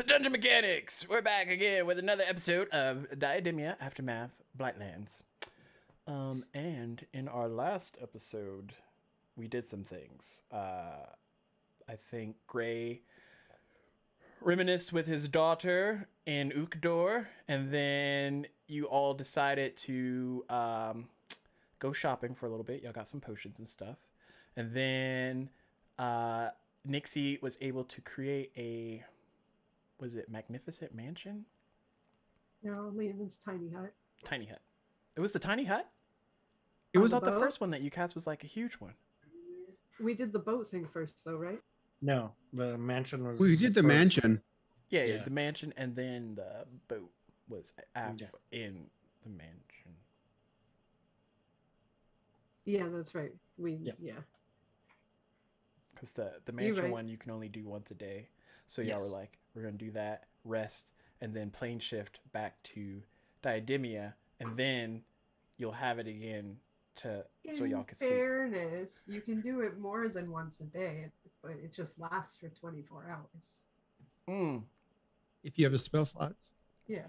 Dungeon Mechanics! We're back again with another episode of Diademia Aftermath Blightlands. And in our last episode, we did some things. I think Gray reminisced with his daughter in Ukdor, and then you all decided to go shopping for a little bit. Y'all got some potions and stuff. And then Nixie was able to create a, was it Magnificent Mansion? No, Lehman's tiny hut. Tiny hut. It was the tiny hut? It was I thought the first one that you cast was like a huge one. We did the boat thing first, though, right? No, the mansion was. We did the first. mansion. Yeah, the mansion, and then the boat was in the mansion. Yeah, that's right. Yeah. Because the mansion right. one you can only do once a day. So y'all Yes. were like, we're going to do that, rest, and then plane shift back to Diademia, and then you'll have it again so y'all can sleep. In fairness, you can do it more than once a day, but it just lasts for 24 hours. If you have a spell slots. Yeah.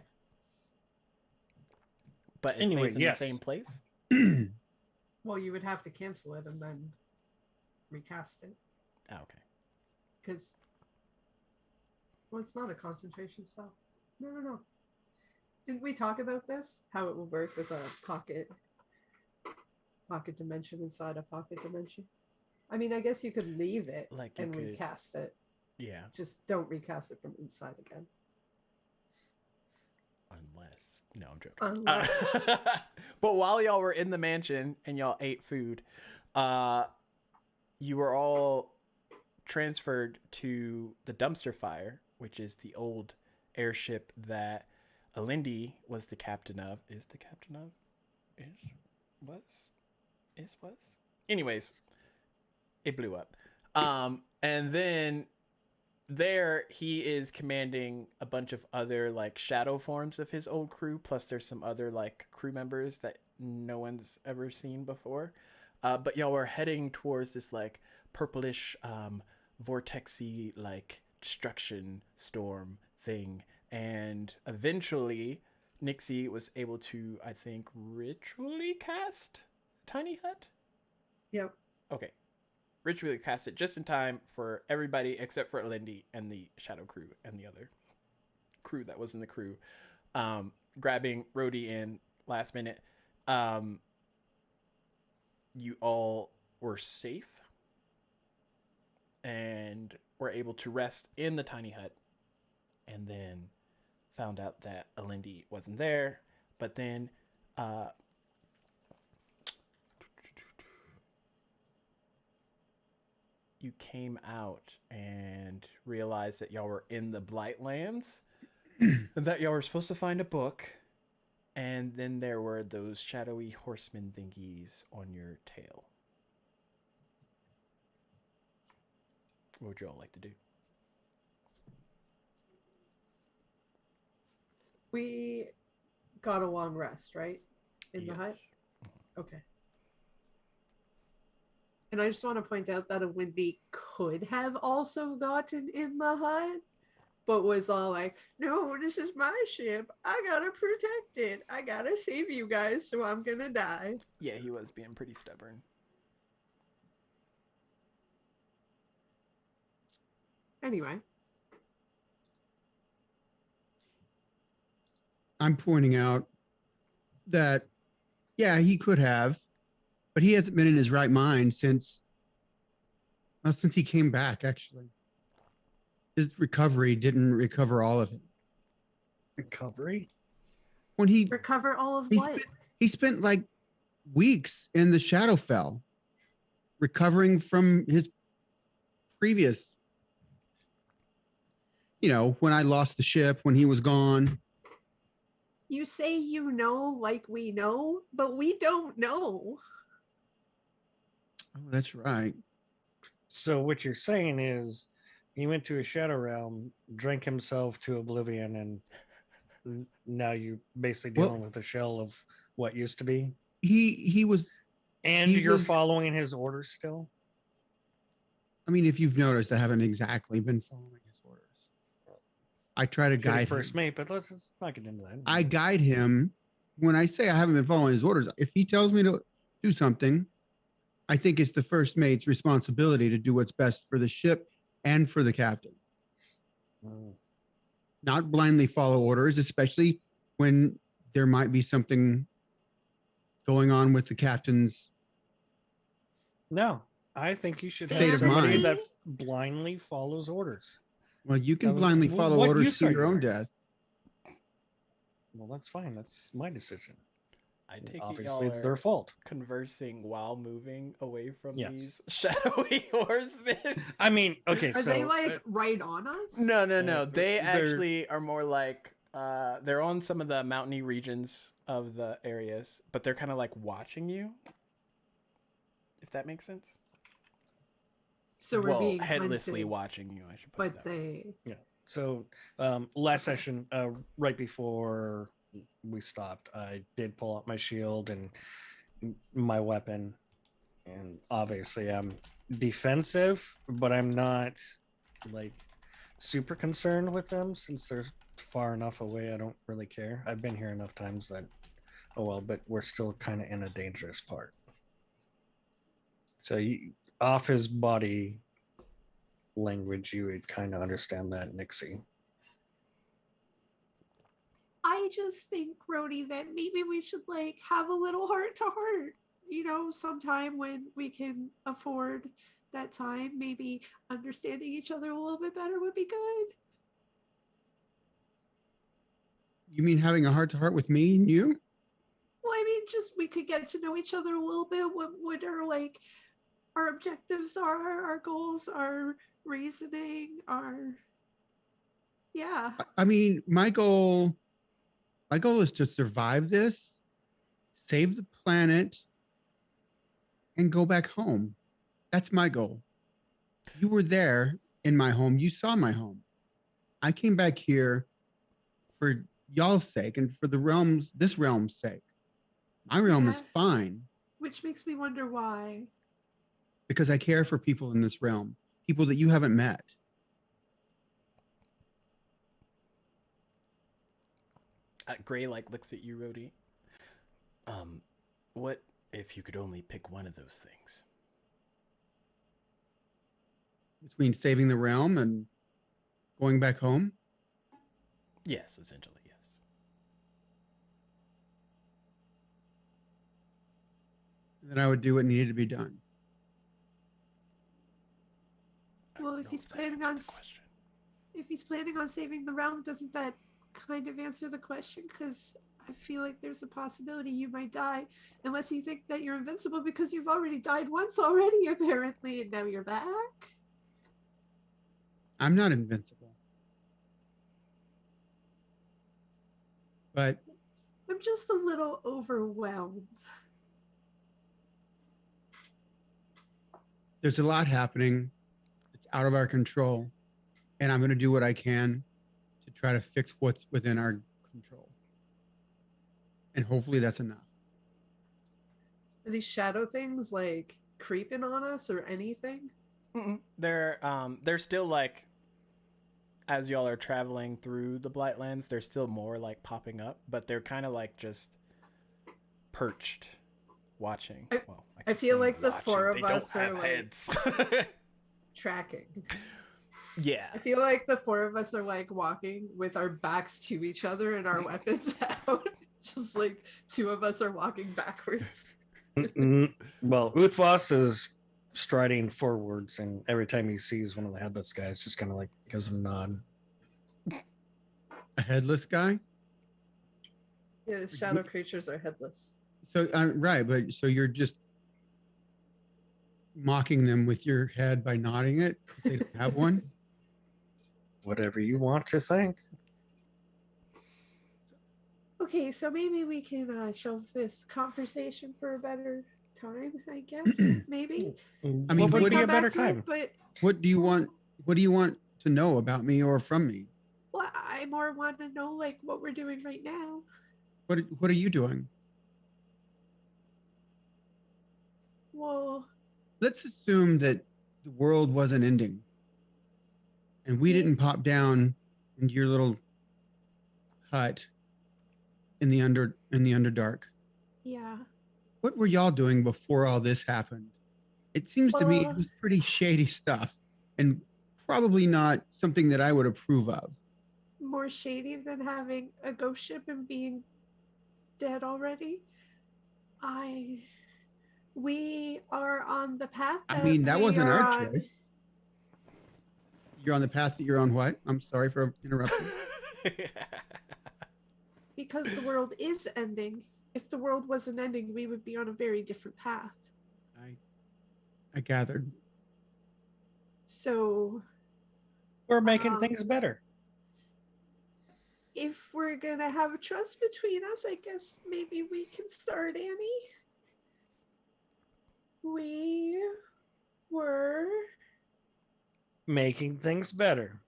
But it Anyway, stays in yes. the same place? Well, you would have to cancel it and then recast it. Oh, okay. Because, well, it's not a concentration spell. No. Didn't we talk about this? How it will work with a pocket dimension inside a pocket dimension? I mean, I guess you could leave it and recast it. Yeah. Just don't recast it from inside again. Unless. No, I'm joking. Unless. But while y'all were in the mansion and y'all ate food, you were all transferred to the dumpster fire, which is the old airship that Alindi was the captain of. Is the captain of? Was? Anyways, it blew up. And then there he is commanding a bunch of other like shadow forms of his old crew, plus there's some other like crew members that no one's ever seen before. But y'all were heading towards this like purplish vortexy like destruction storm thing, and eventually Nixie was able to, I think, ritually cast Tiny Hut. Yep. Okay. Ritually cast it just in time for everybody except for Lindy and the Shadow Crew and the other crew that was in the crew. Grabbing Rhodey in last minute. You all were safe and were able to rest in the tiny hut, and then found out that Alindi wasn't there. But then you came out and realized that y'all were in the Blightlands and that y'all were supposed to find a book, and then there were those shadowy horseman thingies on your tail. What would you all like to do? We got a long rest, right? In the Yes. hut? Okay. And I just want to point out that a Windy could have also gotten in the hut, but was all like, no, this is my ship. I gotta protect it. I gotta save you guys, so I'm gonna die. Yeah, he was being pretty stubborn. Anyway. I'm pointing out that, yeah, he could have, but he hasn't been in his right mind since he came back, actually. His recovery didn't recover all of it. Recovery? When he Recover all of he what? he spent like weeks in the Shadowfell recovering from his previous, when I lost the ship, when he was gone. You say you know like we know, but we don't know. Oh, that's right. So what you're saying is he went to a shadow realm, drank himself to oblivion, and now you're basically dealing with a shell of what used to be. He was, and he you're was- following his orders still. I mean, if you've noticed, I haven't exactly been following his orders. I try to Shitty guide first him. mate, but let's not get into that. I guide him. When I say I haven't been following his orders, if he tells me to do something, I think it's the first mate's responsibility to do what's best for the ship and for the captain. Not blindly follow orders, especially when there might be something going on with the captain's. No, I think you should State have of somebody mind. that blindly follows orders. Well, you can Now, blindly follow what orders use to are your you own are? death. Well, that's fine. That's my decision. I take it Obviously, y'all are their fault. conversing while moving away from Yes. these shadowy horsemen. I mean, okay, Are so they like right on us? No. Uh, They they're- actually are more like they're on some of the mountainy regions of the areas, but they're kind of like watching you. If that makes sense. So we're being headlessly hunted, watching you. I should put but it that way. they. So last session, right before we stopped, I did pull out my shield and my weapon, and obviously I'm defensive, but I'm not like super concerned with them since they're far enough away. I don't really care. I've been here enough times that, oh well, but we're still kind of in a dangerous part. So off his body language, you would kind of understand that, Nixie. I just think, Rhodey, that maybe we should like have a little heart to heart. Sometime when we can afford that time, maybe understanding each other a little bit better would be good. You mean having a heart to heart with me and you? Well, I mean, just we could get to know each other a little bit. What are like our objectives are, our goals, our reasoning, yeah. I mean, my goal is to survive this, save the planet, and go back home. That's my goal. You were there in my home. You saw my home. I came back here for y'all's sake and for this realm's sake. My realm is Yeah. fine Which makes me wonder why. because I care for people in this realm, people that you haven't met. Gray like looks at you, Rhodey. What if you could only pick one of those things? Between saving the realm and going back home, Yes, essentially, yes. then I would do what needed to be done. I Well, don't if know he's that planning answers on the s- question. If he's planning on saving the realm, doesn't that kind of answer the question? Because I feel like there's a possibility you might die, unless you think that you're invincible because you've already died once already, apparently, and now you're back. I'm not invincible. But I'm just a little overwhelmed. there's a lot happening. It's out of our control. And I'm going to do what I can to try to fix what's within our control. And hopefully that's enough. Are these shadow things like creeping on us or anything? Mm-mm. They're still like, as y'all are traveling through the Blightlands, there's still more like popping up, but they're kind of like just perched, watching. I keep feel saying like the watching. four of They don't us are have like heads. tracking. Yeah. I feel like the four of us are like walking with our backs to each other and our weapons out. Just like two of us are walking backwards. Well, Uthvos is striding forwards, and every time he sees one of the headless guys, just kind of like gives him a nod. A headless guy? Yeah, the shadow creatures are headless. So, right. But so you're just mocking them with your head by nodding it? If they don't have one? Whatever you want to think. Okay, so maybe we can shelve this conversation for a better time, I guess. Maybe. I mean, What would what be do a you- better to it, time? but What do you want? What do you want to know about me or from me? well, I more want to know like what we're doing right now. What are you doing? Well, Let's assume that the world wasn't ending and we didn't pop down in your little hut in the underdark. Yeah. What were y'all doing before all this happened? It seems to me it was pretty shady stuff and probably not something that I would approve of. More shady than having a ghost ship and being dead already. I We are on the path I that mean, that we wasn't are our on choice. You're on the path that you're on what? I'm sorry for interrupting. because the world is ending. If the world wasn't ending, we would be on a very different path. I gathered. So We're making Um, things better. if we're gonna have a trust between us, I guess maybe we can start, Annie. We were Making things better.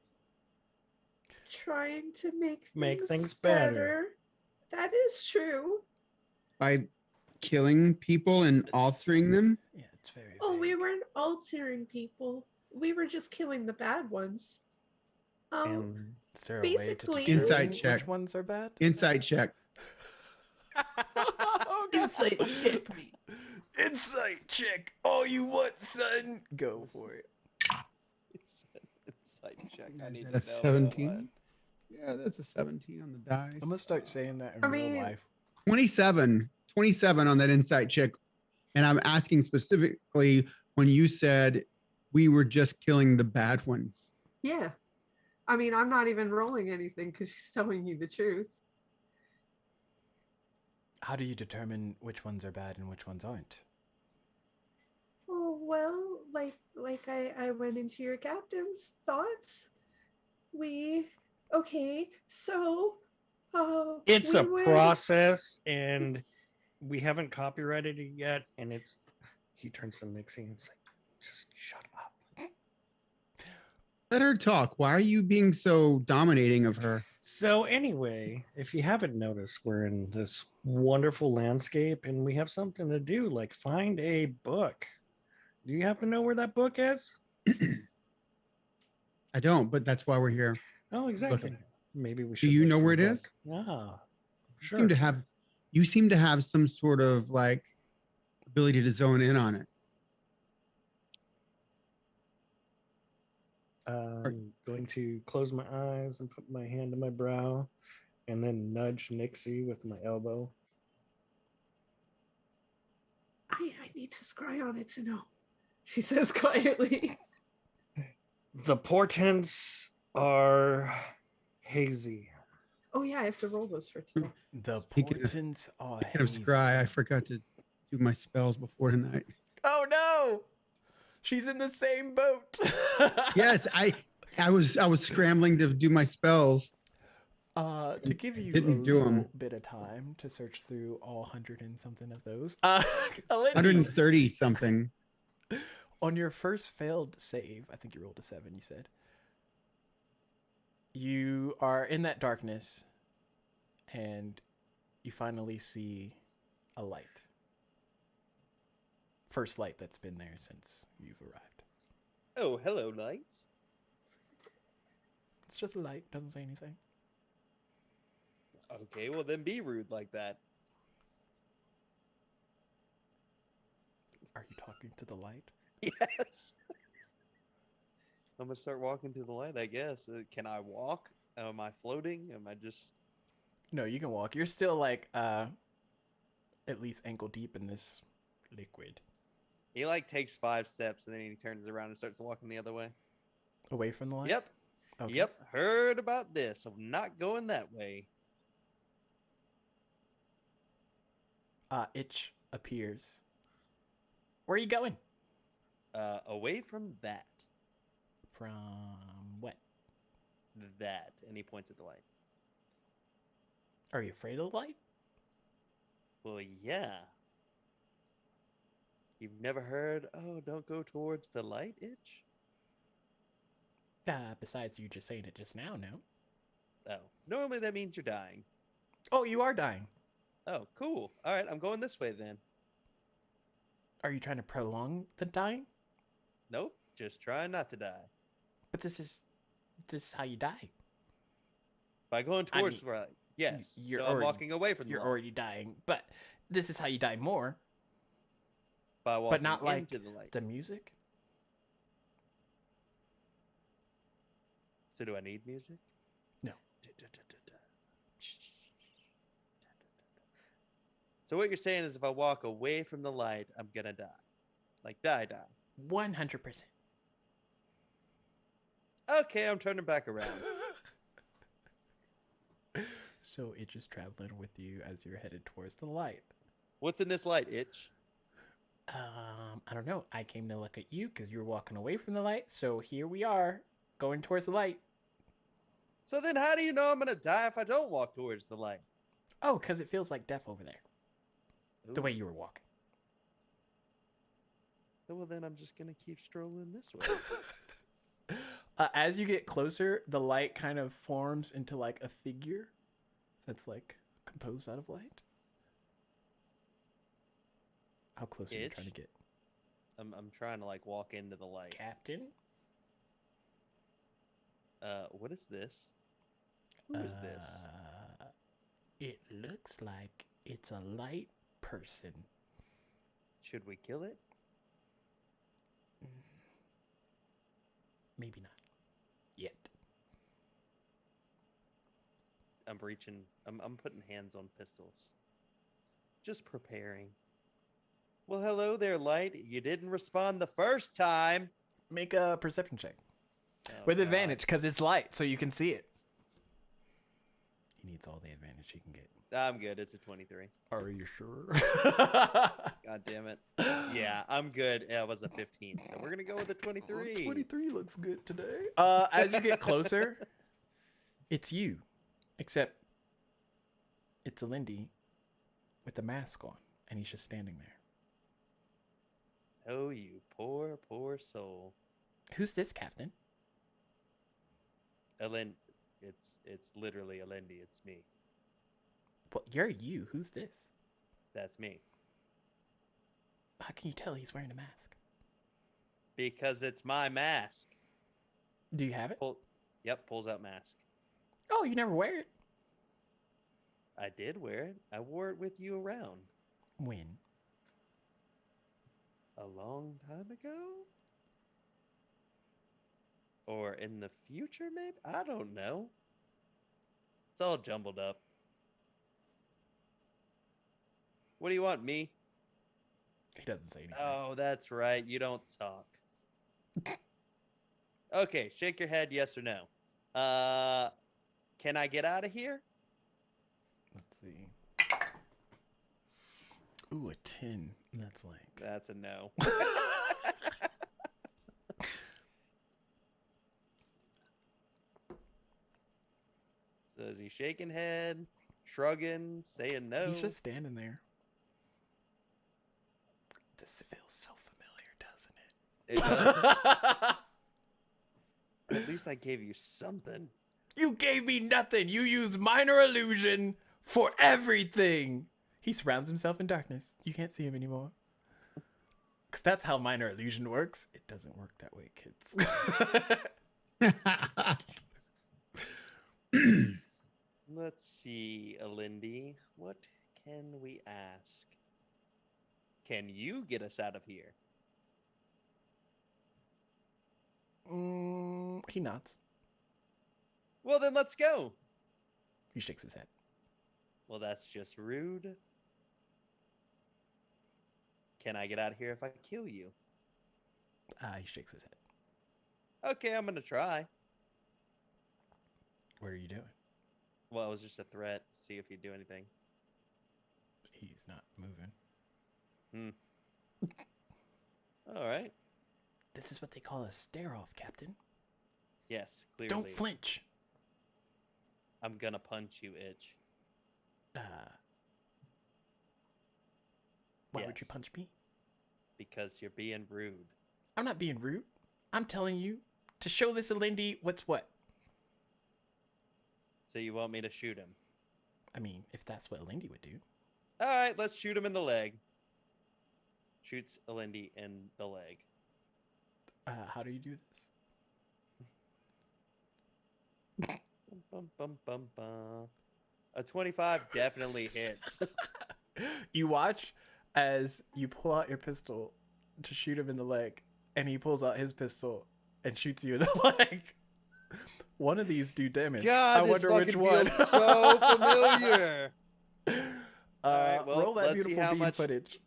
trying to make Make things better. better. That is true. By killing people and altering them? Yeah, it's very. Oh, we vague. weren't altering people. We were just killing the bad ones. And Is there a basically- way to Insight determine check. which ones are bad? Insight check. Oh, God. Insight check me. Insight check. All you want, son. Go for it. Insight check. I Is need that to a know. 17? Yeah, that's a 17 on the dice. I'm gonna start saying that in I real mean- life. 27 on that insight check. And I'm asking specifically when you said we were just killing the bad ones. Yeah. I mean, I'm not even rolling anything because she's telling you the truth. How do you determine which ones are bad and which ones aren't? Oh well, like I went into your captain's thoughts. Okay, so it's we a would- process, and we haven't copyrighted it yet. And it's he turns to Nixie and it's like, just shut up. Let her talk. Why are you being so dominating of her? So anyway, if you haven't noticed, we're in this wonderful landscape, and we have something to do, like find a book. Do you happen to know where that book is? I don't, but that's why we're here. Oh, exactly. Looking. Maybe we should. you look know for where the it book. is? Ah, sure. You seem to have some sort of like ability to zone in on it. I'm going to close my eyes and put my hand to my brow, and then nudge Nixie with my elbow. I need to scry on it to know. She says quietly. The portents are hazy. Oh yeah, I have to roll those for two. The Speaking of- portents are Speaking of hazy. scry, I forgot to do my spells before tonight. Oh no! She's in the same boat. Yes, I was scrambling to do my spells. To give you Didn't a do 'em. little bit of time to search through all 100 and something of those. Alinity, 130 something. on your first failed save, I think you rolled a 7, you said. You are in that darkness and you finally see a light. First light that's been there since you've arrived. Oh, hello, knights. It's just a light, doesn't say anything. Okay, well then be rude like that. Are you talking to the light? Yes. I'm gonna start walking to the light, I guess. Can I walk? Am I floating? Am I just? No, you can walk. You're still like at least ankle deep in this liquid. He like takes 5 steps and then he turns around and starts walking the other way. Away from the light? Yep. Okay. Yep. Heard about this. I'm not going that way. Itch appears. Where are you going? Away from that. From what? That. And he points at the light. Are you afraid of the light? Well, yeah. You've never heard, oh, don't go towards the light, Itch? Besides you just saying it just now, no. Oh, normally that means you're dying. Oh, you are dying. Oh, cool. All right, I'm going this way then. Are you trying to prolong the dying? Nope, just trying not to die. But this is how you die. By going I towards mean, the right. Yes. you're So I'm already- walking away from the You're light. already dying, but this is how you die more. By walking But not like into the light. the music. So do I need music? No. So what you're saying is if I walk away from the light, I'm gonna die. Like die. 100%. Okay, I'm turning back around. So it's just traveling with you as you're headed towards the light. What's in this light, Itch? I don't know. I came to look at you because you were walking away from the light. So here we are, going towards the light. So then how do you know I'm gonna die if I don't walk towards the light? Oh, because it feels like death over there. The Ooh. way you were walking. Well, then I'm just gonna keep strolling this way. As you get closer, the light kind of forms into like a figure that's like composed out of light. How close are you trying to get? I'm trying to like walk into the light. Captain? What is this? Who is this? It looks like it's a light person. Should we kill it? Maybe not. Yet. I'm reaching. I'm putting hands on pistols. Just preparing. Well, hello there, light. You didn't respond the first time. Make a perception check. Oh, With God. advantage, because it's light, so you can see it. He needs all the advantage he can get. I'm good. It's a 23. Are you sure? God damn it. Yeah, I'm good. Yeah, it was a 15. So we're gonna go with a 23. 23 looks good today. As you get closer, it's you. Except it's a Lindy with a mask on, and he's just standing there. Oh, you poor, poor soul. Who's this, Captain? It's literally Alendi. It's me. Well, you're you. Who's this? That's me. How can you tell he's wearing a mask? Because it's my mask. Do you have it? Pulls out mask. Oh, you never wear it. I did wear it. I wore it with you around. When? A long time ago? Or in the future, maybe? I don't know. It's all jumbled up. What do you want, me? He doesn't say anything. Oh, that's right. You don't talk. Okay, shake your head, yes or no. Can I get out of here? Let's see. Ooh, a 10. That's like... That's a no. So is he shaking head, shrugging, saying no? He's just standing there. This feels so familiar, doesn't it? It does. At least I gave you something. You gave me nothing. You use minor illusion for everything. He surrounds himself in darkness. You can't see him anymore. Because that's how minor illusion works. It doesn't work that way, kids. Let's see, Alindy. What can we ask? Can you get us out of here? He nods. Well, then let's go. He shakes his head. Well, that's just rude. Can I get out of here if I kill you? He shakes his head. Okay, I'm going to try. What are you doing? Well, it was just a threat to see if you'd do anything. He's not moving. All right. This is what they call a stare-off, Captain. Yes, clearly. Don't flinch. I'm going to punch you, Itch. Why would you Yes. punch me? Because you're being rude. I'm not being rude. I'm telling you to show this Alindy what's what. So you want me to shoot him? I mean, if that's what Alindy would do. All right, let's shoot him in the leg. Shoots Alindy in the leg. How do you do this? bum, bum, bum, bum. A 25 definitely hits. You watch as you pull out your pistol to shoot him in the leg, and he pulls out his pistol and shoots you in the leg. One of these do damage. God, I this wonder which fucking one. feels so familiar. Alright, well, roll that let's see beautiful how beam much- footage.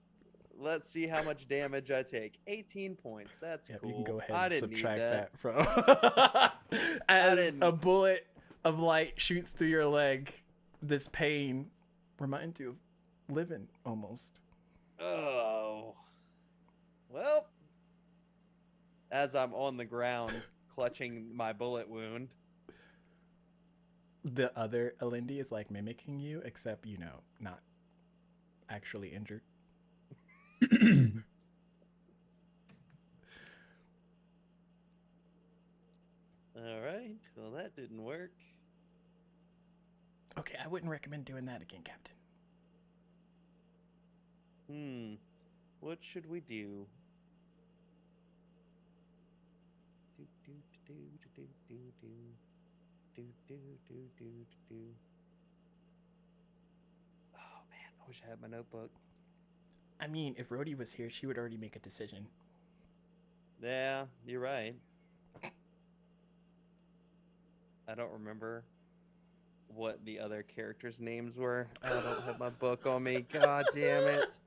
Let's see how much damage I take. 18 points. That's Yep, cool. you can go ahead I and didn't need subtract that. that from. As didn't- a bullet of light shoots through your leg, this pain reminds you of living almost. Oh. Well, as I'm on the ground clutching my bullet wound. The other Alindi is like mimicking you, except, not actually injured. All right. Well, that didn't work. Okay, I wouldn't recommend doing that again, Captain. What should we do? Do, do, do, do, do, do, do, do, do, do, do. Oh, man. I wish I had my notebook. I mean, if Rhodey was here, she would already make a decision. Yeah, you're right. I don't remember what the other characters' names were. I don't have my book on me. God damn it.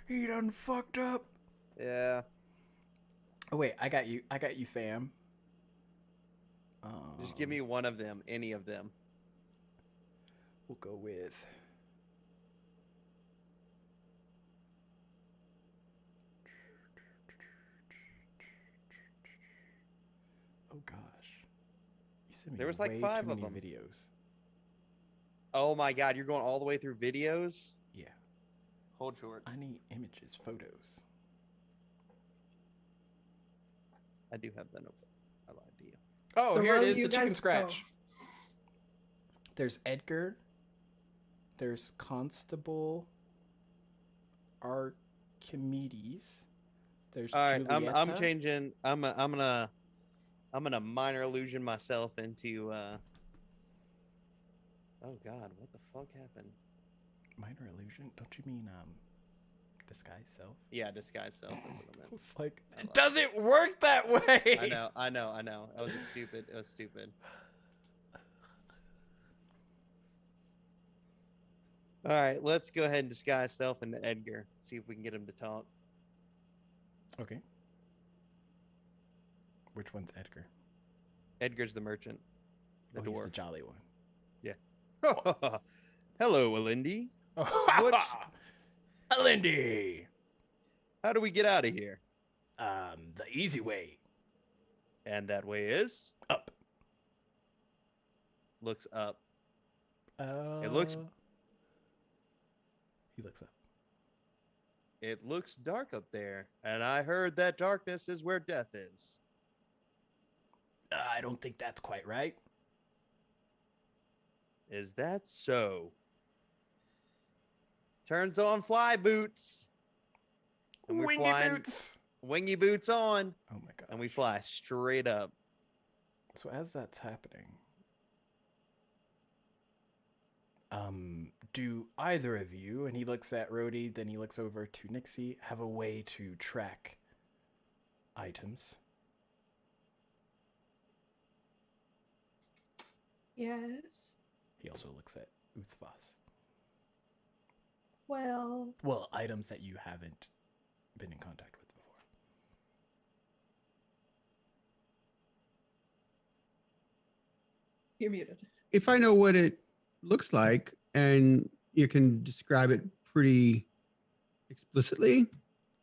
He done fucked up. Yeah. Oh wait, I got you, fam. Just give me one of them. Any of them. We'll go with. Oh gosh, you sent me There was like way 5 too of many them. videos. Oh my god, you're going all the way through videos? Yeah, Hold short. I need images, photos. I do have that notebook. I lied to you. Oh, So here it while is, you the chicken guys scratch. go- There's Edgar. There's Constable Archimedes. There's All right, I'm Julieta. changing. I'm gonna minor illusion myself into Oh god, what the fuck happened? Minor illusion? Don't you mean disguise self? Yeah, disguise self. That's what I meant. It's like I it lied. doesn't work that way. I know. That was stupid. It was stupid. All right, let's go ahead and disguise self into Edgar. See if we can get him to talk. Okay. Which one's Edgar? Edgar's the merchant. The He's the dwarf. jolly one. Hello, Alindi. Oh, Alindy. How do we get out of here? The easy way. And that way is Up. looks up. looks- He looks up. It looks dark up there, and I heard that darkness is where death is. I don't think that's quite right. Is that so? Turns on fly boots. And we're Wingy flying- boots. Wingy boots on, Oh my god. and we fly straight up. So as that's happening, do either of you, and he looks at Rhodey, then he looks over to Nixie, have a way to track items? Yes. He also looks at Uthvas. Well, Well, items that you haven't been in contact with before. you're muted. If I know what it looks like and you can describe it pretty explicitly,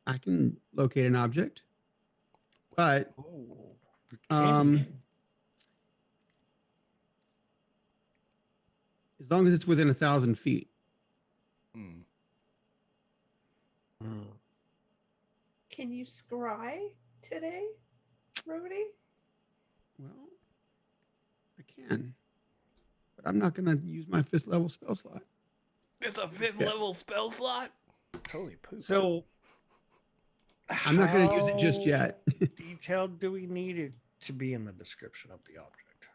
I can locate an object. But as long as it's within 1,000 feet. Mm. Can you scry today, Rhodey? Well, I can. But I'm not going to use my 5th level spell slot. It's a 5th Yeah. level spell slot? Holy poop. So I'm not going to use it just how yet. detailed do we need it to be in the description of the object?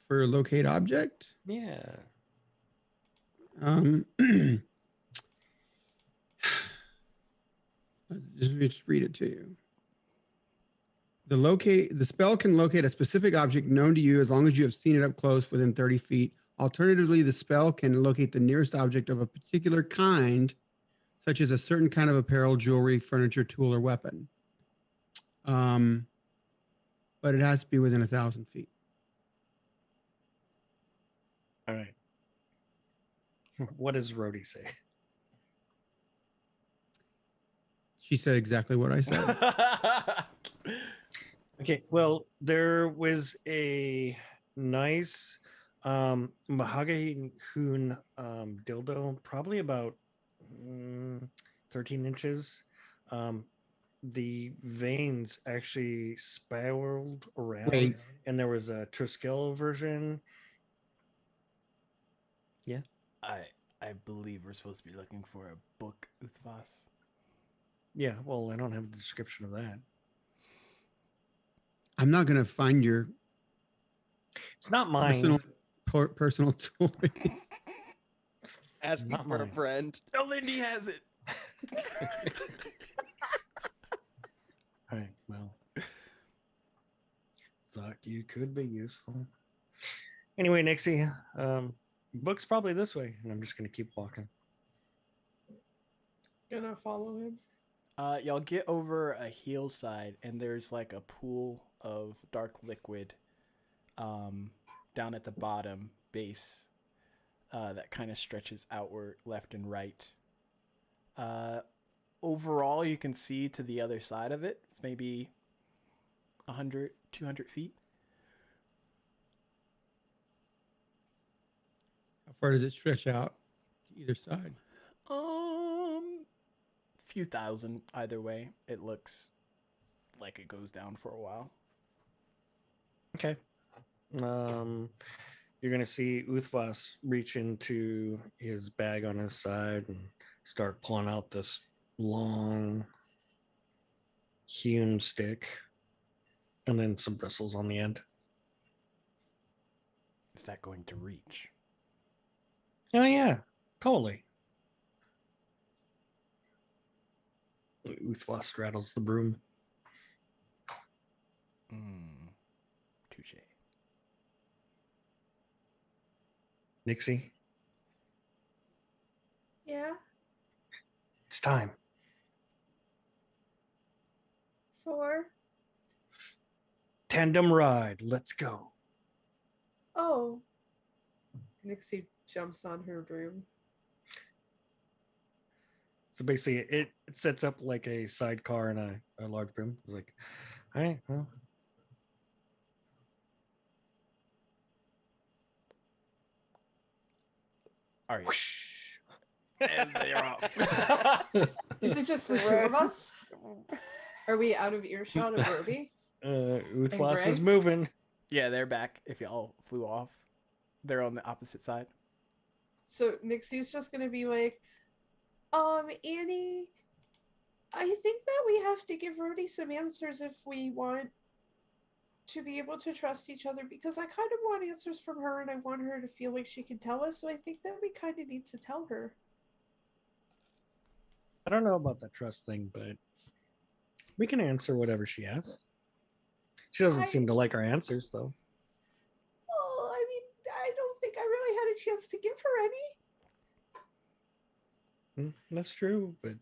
for locate object. Yeah. Just read it to you. The spell can locate a specific object known to you as long as you have seen it up close within 30 feet. Alternatively, the spell can locate the nearest object of a particular kind, such as a certain kind of apparel, jewelry, furniture, tool, or weapon. But it has to be within 1,000 feet. All right. What does Rhodey say? She said exactly what I said. Okay, well, there was a nice mahogany hoon dildo, probably about 13 inches. The veins actually spiraled around, Wait. and there was a Triskello version. Yeah. I believe we're supposed to be looking for a book, Uthvas. Yeah, well, I don't have a description of that. I'm not going to find your It's not mine. personal toy. Asking Not for a mine. friend. Oh, Lindy has it. All right, well, thought you could be useful. Anyway, Nixie, book's probably this way, and I'm just going to keep walking. Gonna follow him. Y'all get over a hillside, and there's like a pool of dark liquid down at the bottom base that kind of stretches outward left and right. Overall, you can see to the other side of it. It's maybe 100, 200 feet. How far does it stretch out to either side? Few thousand either way. It looks like it goes down for a while. Okay. You're going to see Uthvas reach into his bag on his side and start pulling out this long hewn stick and then some bristles on the end. Is that going to reach? Oh, yeah, totally. Uthvas straddles the broom. Touche. Nixie, Yeah. it's time. For. Tandem ride. Let's go. Oh. Nixie jumps on her broom. So basically, it sets up like a sidecar and a large broom. It's like, all right, well. All right. And they're off. Is it just the two of us? Are we out of earshot of Rhodey? Uthvas is Greg? moving. Yeah, they're back. If y'all flew off, they're on the opposite side. So Nixie's just gonna be like, Annie, I think that we have to give Rhodey some answers if we want to be able to trust each other, because I kind of want answers from her and I want her to feel like she can tell us, so I think that we kind of need to tell her. I don't know about that trust thing, but we can answer whatever she asks. She doesn't seem to like our answers, though. Well, I mean, I don't think I really had a chance to give her any. That's true, but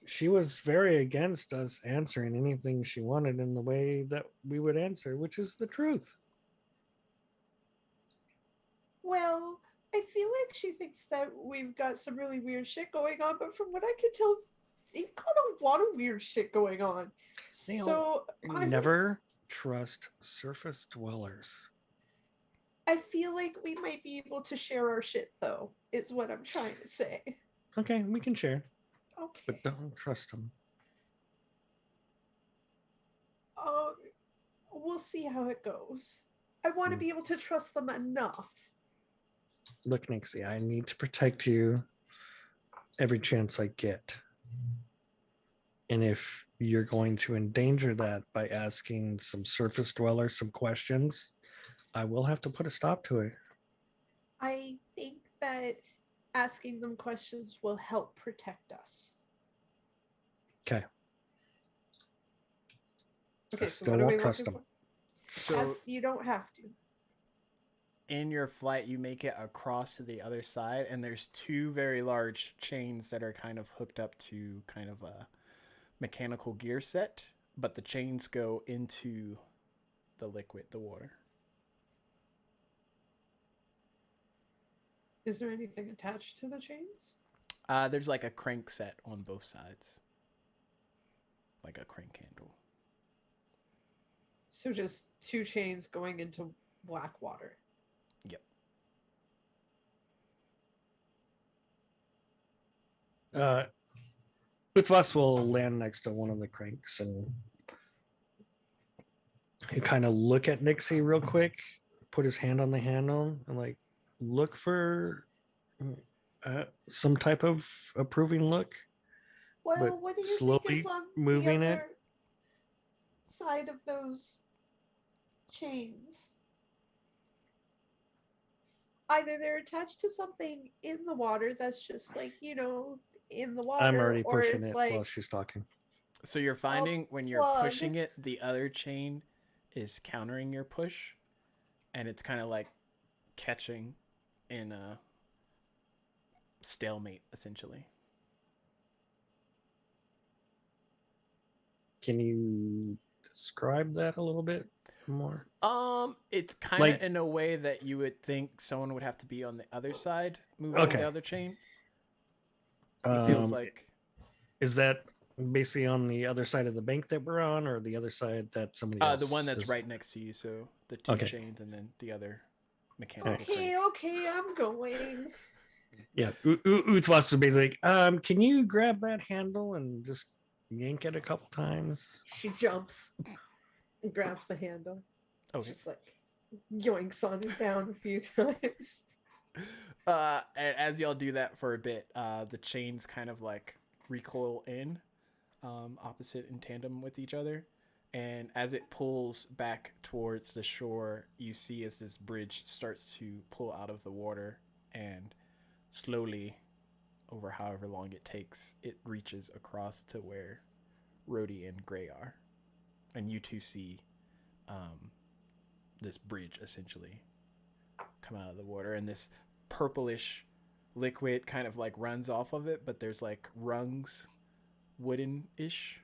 she was very against us answering anything she wanted in the way that we would answer, which is the truth. Well, I feel like she thinks that we've got some really weird shit going on, but from what I can tell, they've got a lot of weird shit going on. So Never trust surface dwellers. I feel like we might be able to share our shit, though, is what I'm trying to say. Okay, we can share, Okay. but don't trust them. We'll see how it goes. I want to be able to trust them enough. Look, Nixie, I need to protect you every chance I get. And if you're going to endanger that by asking some surface dwellers some questions, I will have to put a stop to it. I think that asking them questions will help protect us. Okay. Okay, I so still what are we won't trust looking them. for? So You don't have to. in your flight, you make it across to the other side, and there's two very large chains that are kind of hooked up to kind of a mechanical gear set, but the chains go into the liquid, the water. Is there anything attached to the chains? There's like a crank set on both sides, like a crank handle. So just two chains going into black water. Yep. Uthvas will land next to one of the cranks and he kind of look at Nixie real quick, put his hand on the handle, and like look for some type of approving look. Well, But what do you think slowly is on moving the it. other side of those chains? Either they're attached to something in the water that's just like, in the water, I'm already or pushing it's it like while she's talking. So you're finding when you're plug. pushing it, the other chain is countering your push, and it's kind of like catching in a stalemate, essentially. Can you describe that a little bit more? It's kind of Like- in a way that you would think someone would have to be on the other side, moving Okay. the other chain. It feels like Is that basically on the other side of the bank that we're on, or the other side that somebody else? the one that's is- right next to you. So the two Okay. chains, and then the other mechanical okay, crank. okay, I'm going. Yeah, Uthwas would be like, can you grab that handle and just yank it a couple times? She jumps and grabs the handle. Okay. Just like yoinks on it down a few times. And as y'all do that for a bit, the chains kind of like recoil in, opposite in tandem with each other. And as it pulls back towards the shore, you see as this bridge starts to pull out of the water, and slowly, over however long it takes, it reaches across to where Rhodey and Gray are. And you two see this bridge essentially come out of the water, and this purplish liquid kind of like runs off of it, but there's like rungs, wooden-ish,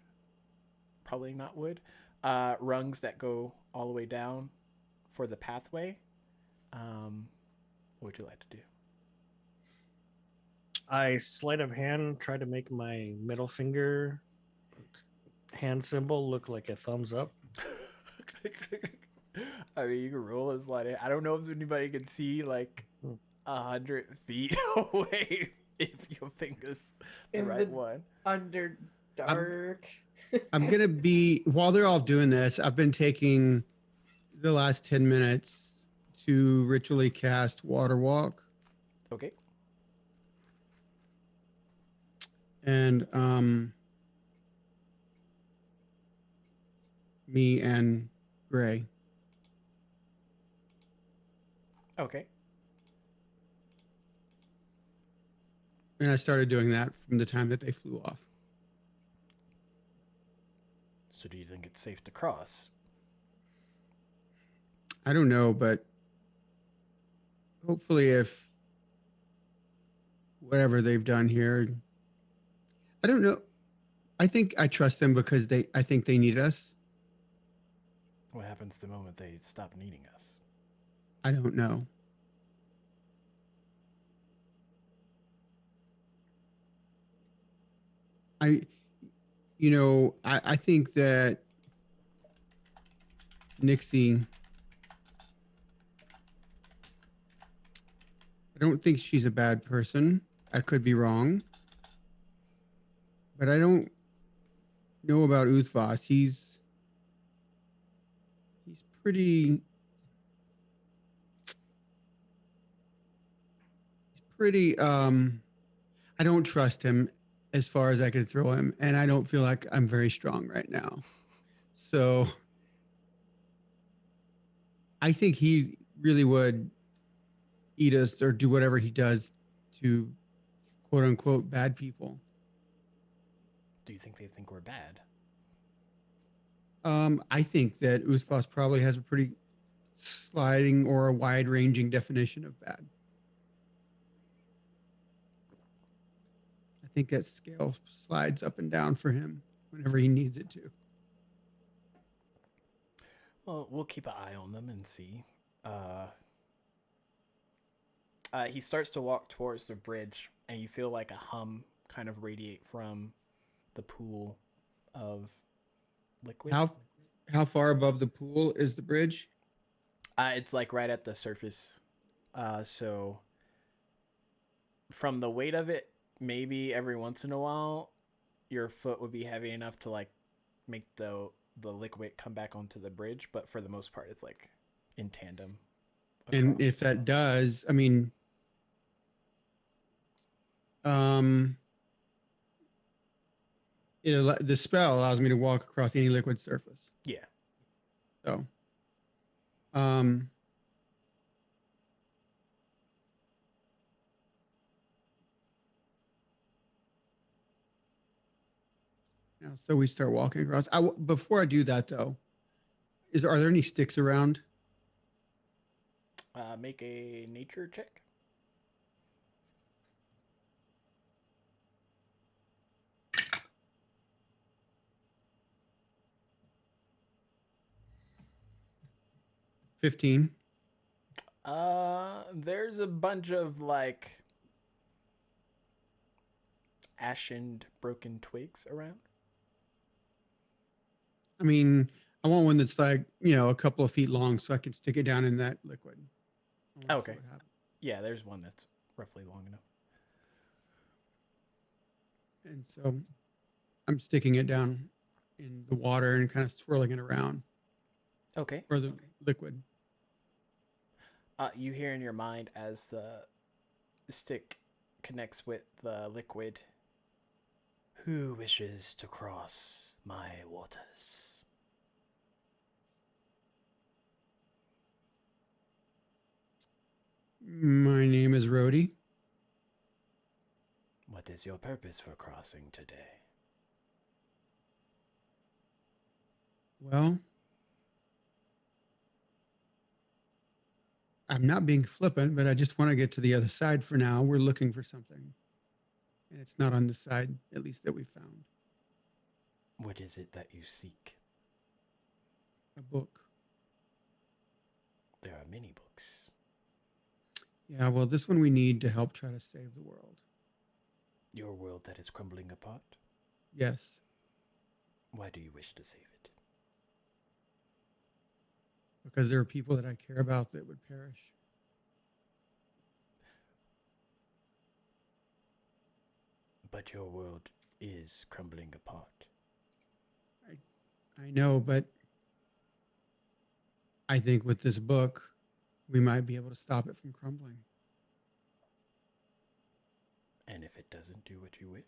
probably not wood, rungs that go all the way down for the pathway. What would you like to do? I sleight of hand try to make my middle finger hand symbol look like a thumbs up. I mean, you can roll as like, I don't know if anybody can see like 100 feet away if your finger's the In right the- one. Under dark. I'm gonna be while they're all doing this. I've been taking the last 10 minutes to ritually cast Water Walk, Okay. and me and Gray. Okay. And I started doing that from the time that they flew off. So do you think it's safe to cross? I don't know, but hopefully, if whatever they've done here, I don't know. I think I trust them because I think they need us. What happens the moment they stop needing us? I don't know. I think that Nixie, I don't think she's a bad person. I could be wrong. But I don't know about Uthvas. He's pretty I don't trust him as far as I could throw him, and I don't feel like I'm very strong right now. So I think he really would eat us or do whatever he does to quote unquote bad people. Do you think they think we're bad? I think that Uthfos probably has a pretty sliding or a wide ranging definition of bad. I think that scale slides up and down for him whenever he needs it to. Well, we'll keep an eye on them and see. He starts to walk towards the bridge, and you feel like a hum kind of radiate from the pool of liquid. How far above the pool is the bridge? It's like right at the surface. So from the weight of it, maybe every once in a while, your foot would be heavy enough to like make the liquid come back onto the bridge. But for the most part, it's like in tandem. And if that does, I mean, the spell allows me to walk across any liquid surface. Yeah. So, yeah, so we start walking across. Before I do that, though, are there any sticks around? Make a nature check. $15. There's a bunch of like ashen, broken twigs around. I mean, I want one that's like, a couple of feet long so I can stick it down in that liquid. Okay. Yeah, there's one that's roughly long enough. And so I'm sticking it down in the water and kind of swirling it around. Okay. Or the liquid. You hear in your mind as the stick connects with the liquid. Who wishes to cross my waters? My name is Rhodey. What is your purpose for crossing today? Well, I'm not being flippant, but I just want to get to the other side for now. We're looking for something. And it's not on this side, at least that we found. What is it that you seek? A book. There are many books. Yeah, well, this one we need to help try to save the world. Your world that is crumbling apart? Yes. Why do you wish to save it? Because there are people that I care about that would perish. But your world is crumbling apart. I know, but I think with this book, we might be able to stop it from crumbling. And if it doesn't do what you wish?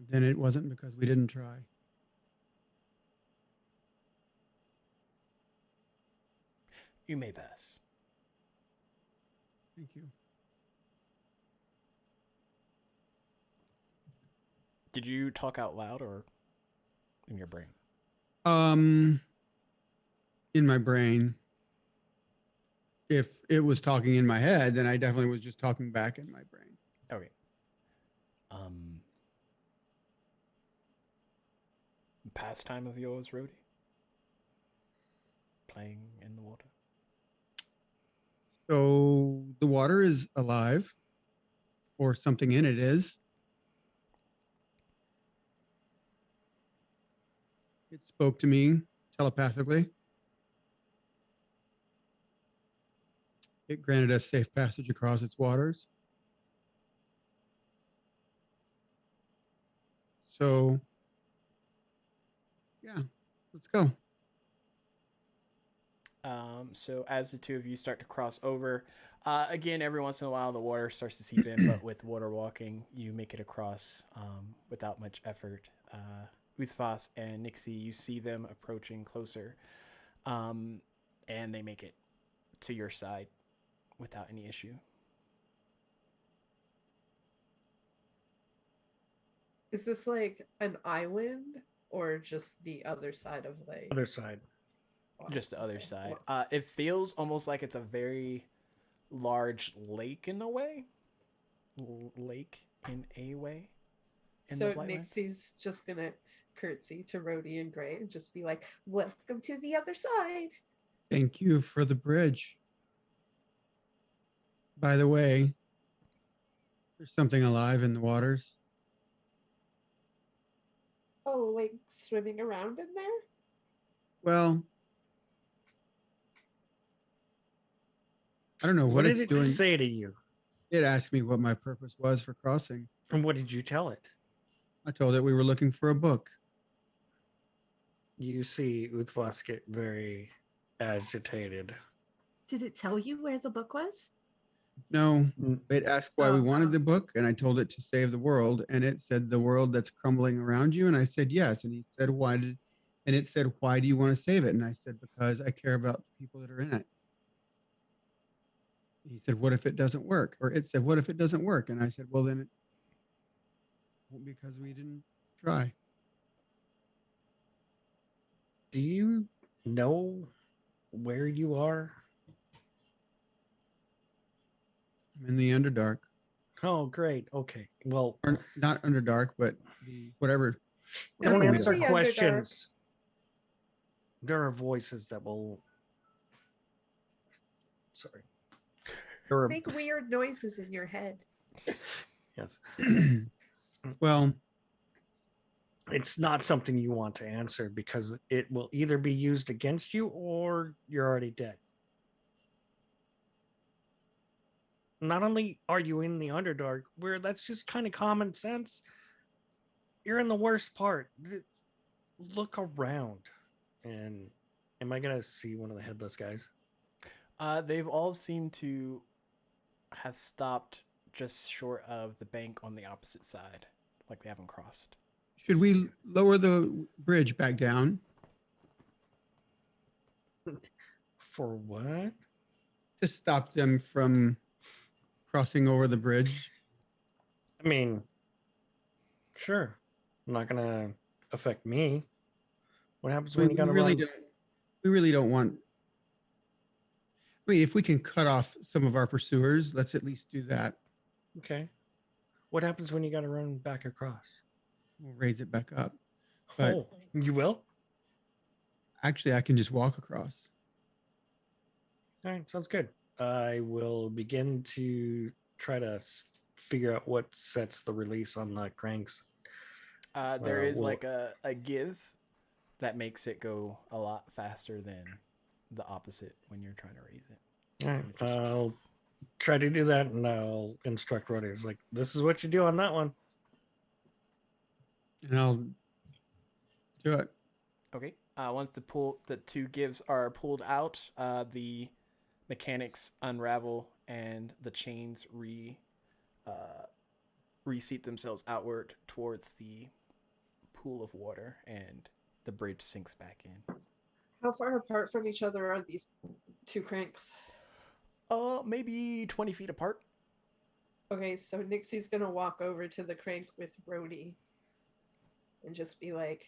Then it wasn't because we didn't try. You may pass. Thank you. Did you talk out loud or in your brain? In my brain. If it was talking in my head, then I definitely was just talking back in my brain. Okay. Pastime of yours, Rhodey? Playing in the water? So the water is alive, or something in it is. It spoke to me telepathically. It granted us safe passage across its waters. So, yeah, let's go. So as the two of you start to cross over, again, every once in a while the water starts to seep in, but with water walking, you make it across without much effort. Uthfas and Nixie, you see them approaching closer. and they make it to your side without any issue. Is this like an island or just the other side of like Other side. Just the other okay. side. Well, It feels almost like it's a very large lake in a way. Lake in a way. In the so Blightlands. Nixie's just gonna curtsy to Rhodey and Gray and just be like, "Welcome to the other side." Thank you for the bridge. By the way, there's something alive in the waters. Oh, like swimming around in there? Well, I don't know what did it's it doing. say to you? It asked me what my purpose was for crossing. And what did you tell it? I told it we were looking for a book. You see Uthvas get very agitated. Did it tell you where the book was? No, it asked why we wanted Oh. the book, and I told it to save the world, and it said the world that's crumbling around you, and I said yes, and he said and it said why do you want to save it, and I said because I care about the people that are in it. He said what if it doesn't work, or it said what if it doesn't work, and I said well then it won't because we didn't try. Do you know where you are? I'm in the Underdark, Oh, great. Okay. Well, or not Underdark, but the whatever. don't whatever we answer are. The Underdark. questions. There are voices that will. Sorry. There are, Make weird noises in your head. yes. Well, It's not something you want to answer because it will either be used against you or you're already dead. Not only are you in the Underdark, where that's just kind of common sense, you're in the worst part. Look around. And am I going to see one of the headless guys? They've all seemed to have stopped just short of the bank on the opposite side, like they haven't crossed. should we lower the bridge back down? For what? To stop them from crossing over the bridge? I mean, sure. Not going to affect me. What happens when you got to run? We really don't want. I mean, if we can cut off some of our pursuers, let's at least do that. Okay. What happens when you got to run back across? We'll raise it back up. But Oh, you will? actually, I can just walk across. All right, sounds good. I will begin to try to figure out what sets the release on the cranks. There is well- like a give that makes it go a lot faster than the opposite when you're trying to raise it. All right, I'll try to do that, and I'll instruct Roddy. It's like, this is what you do on that one. And I'll do it. Okay. Once the two gives are pulled out, the mechanics unravel and the chains reseat themselves outward towards the pool of water, and the bridge sinks back in. How far apart from each other are these two cranks? Maybe 20 feet apart. Okay, so Nixie's gonna walk over to the crank with Rhodey and just be like,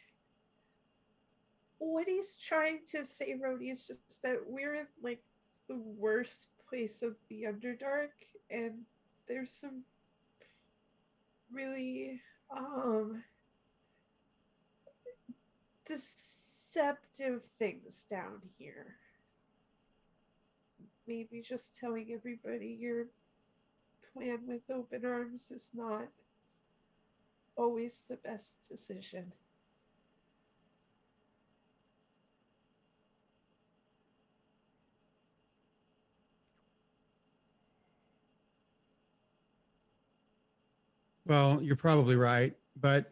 what he's trying to say, Rhodey, is just that we're in like the worst place of the Underdark, and there's some really deceptive things down here. Maybe just telling everybody your plan with open arms is not always the best decision. Well, you're probably right, but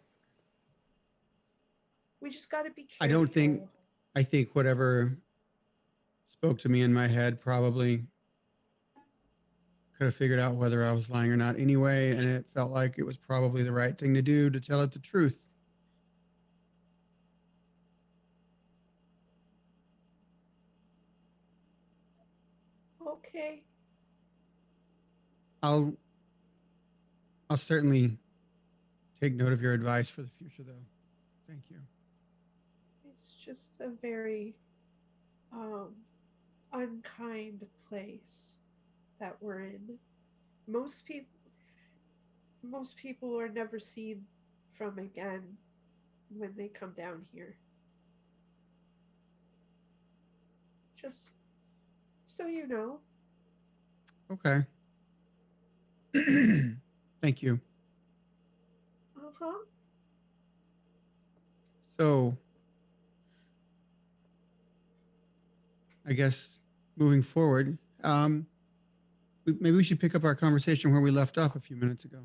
We just got to be careful. I think whatever spoke to me in my head probably could have figured out whether I was lying or not anyway, and it felt like it was probably the right thing to do to tell it the truth. Okay. I'll I'll certainly take note of your advice for the future, though. Thank you. It's just a very um unkind place that we're in. Most people most people are never seen from again when they come down here. Just so you know. Okay. Thank you. Uh-huh. So, I guess moving forward, maybe we should pick up our conversation where we left off a few minutes ago.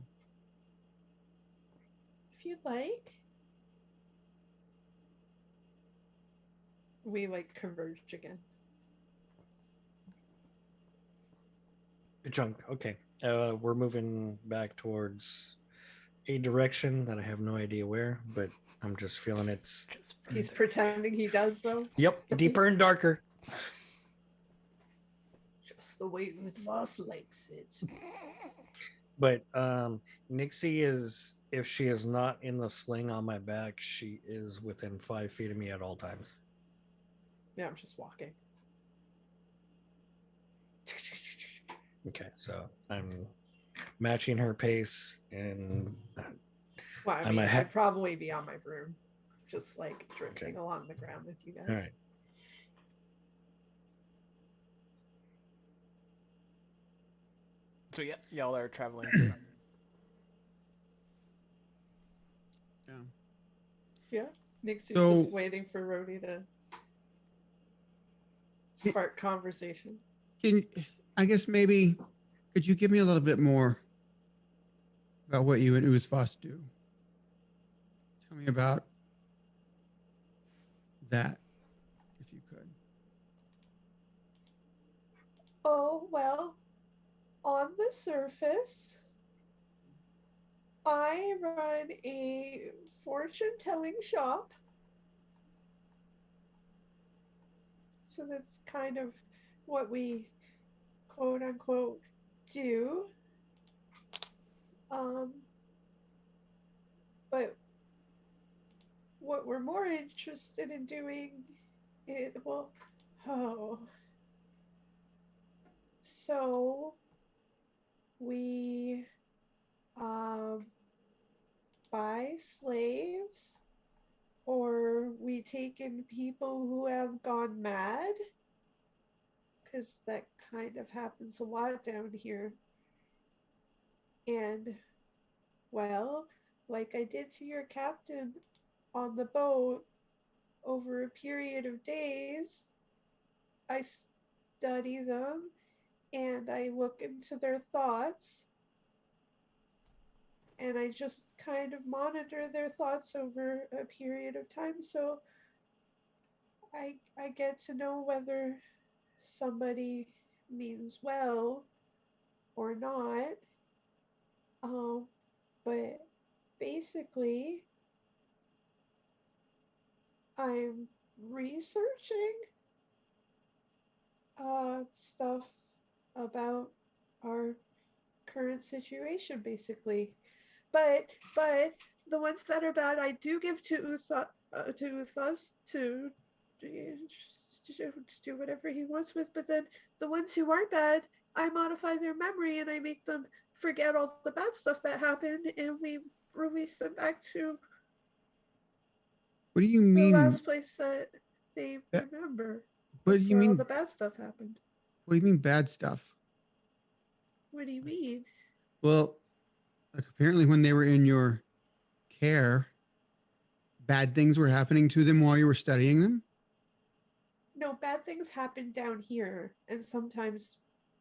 If you'd like. We like converge again. Good chunk. Okay. We're moving back towards a direction that I have no idea where, but I'm just feeling it's. Just He's further. pretending he does though. Yep, deeper and darker. Just the way his boss likes it. But Nixie is, if she is not in the sling on my back, she is within 5 feet of me at all times. Yeah, I'm just walking. Okay, so I'm matching her pace, and Well, I I'm mean, ahead. I'd probably be on my broom, just like drifting along the ground with you guys. All right. So yeah, y'all are traveling through. Yeah. Yeah. Nixie's So- just waiting for Rhodey to spark conversation. I guess maybe could you give me a little bit more about what you and Uzfos do? Tell me about that, if you could. Oh, well, on the surface, I run a fortune telling shop. So that's kind of what we quote unquote do. Um, but what we're more interested in doing is, well, oh, so we um, buy slaves or we take in people who have gone mad because that kind of happens a lot down here. And well, like I did to your captain on the boat, over a period of days, I study them and I look into their thoughts and I just kind of monitor their thoughts over a period of time. So I get to know whether somebody means well or not. But basically, I'm researching stuff about our current situation, basically. But the ones that are bad, I do give to Uthas to do whatever he wants with. But then the ones who aren't bad, I modify their memory and I make them forget all the bad stuff that happened, and we release them back to What do you the mean? last place that they That- remember What do you before all mean? the bad stuff happened. What do you mean bad stuff? What do you mean? Well, like apparently when they were in your care, bad things were happening to them while you were studying them. No, bad things happen down here, and sometimes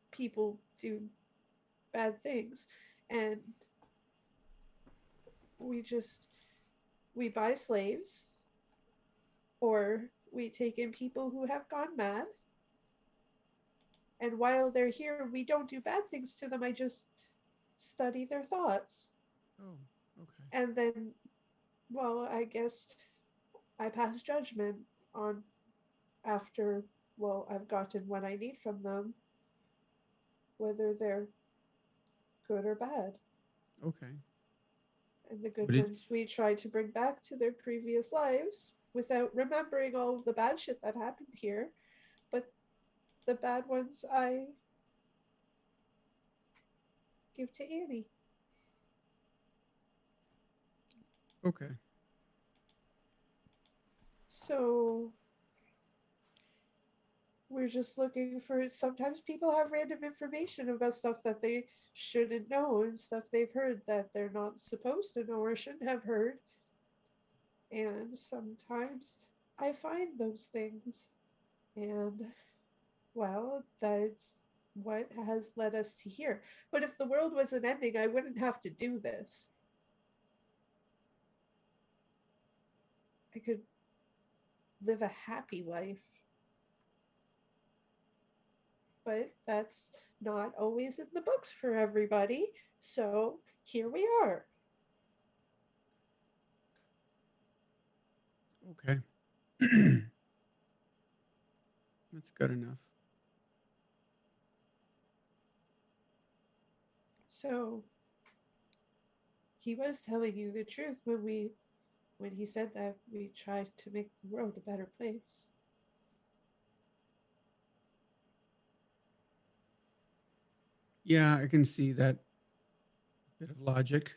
people do bad things, and we buy slaves or we take in people who have gone mad, and while they're here we don't do bad things to them. I just study their thoughts, Oh, okay. and then, well, I guess I pass judgment on after, well, I've gotten what I need from them. whether they're good or bad. Okay. And the good But it- ones we try to bring back to their previous lives without remembering all of the bad shit that happened here. But the bad ones I give to Annie. Okay. So we're just looking for, sometimes people have random information about stuff that they shouldn't know and stuff they've heard that they're not supposed to know or shouldn't have heard. And sometimes I find those things. And well, that's what has led us to here. But if the world wasn't ending, I wouldn't have to do this. I could live a happy life. But that's not always in the books for everybody. So here we are. Okay. That's good enough. So he was telling you the truth when he said that we tried to make the world a better place. Yeah, I can see that bit of logic.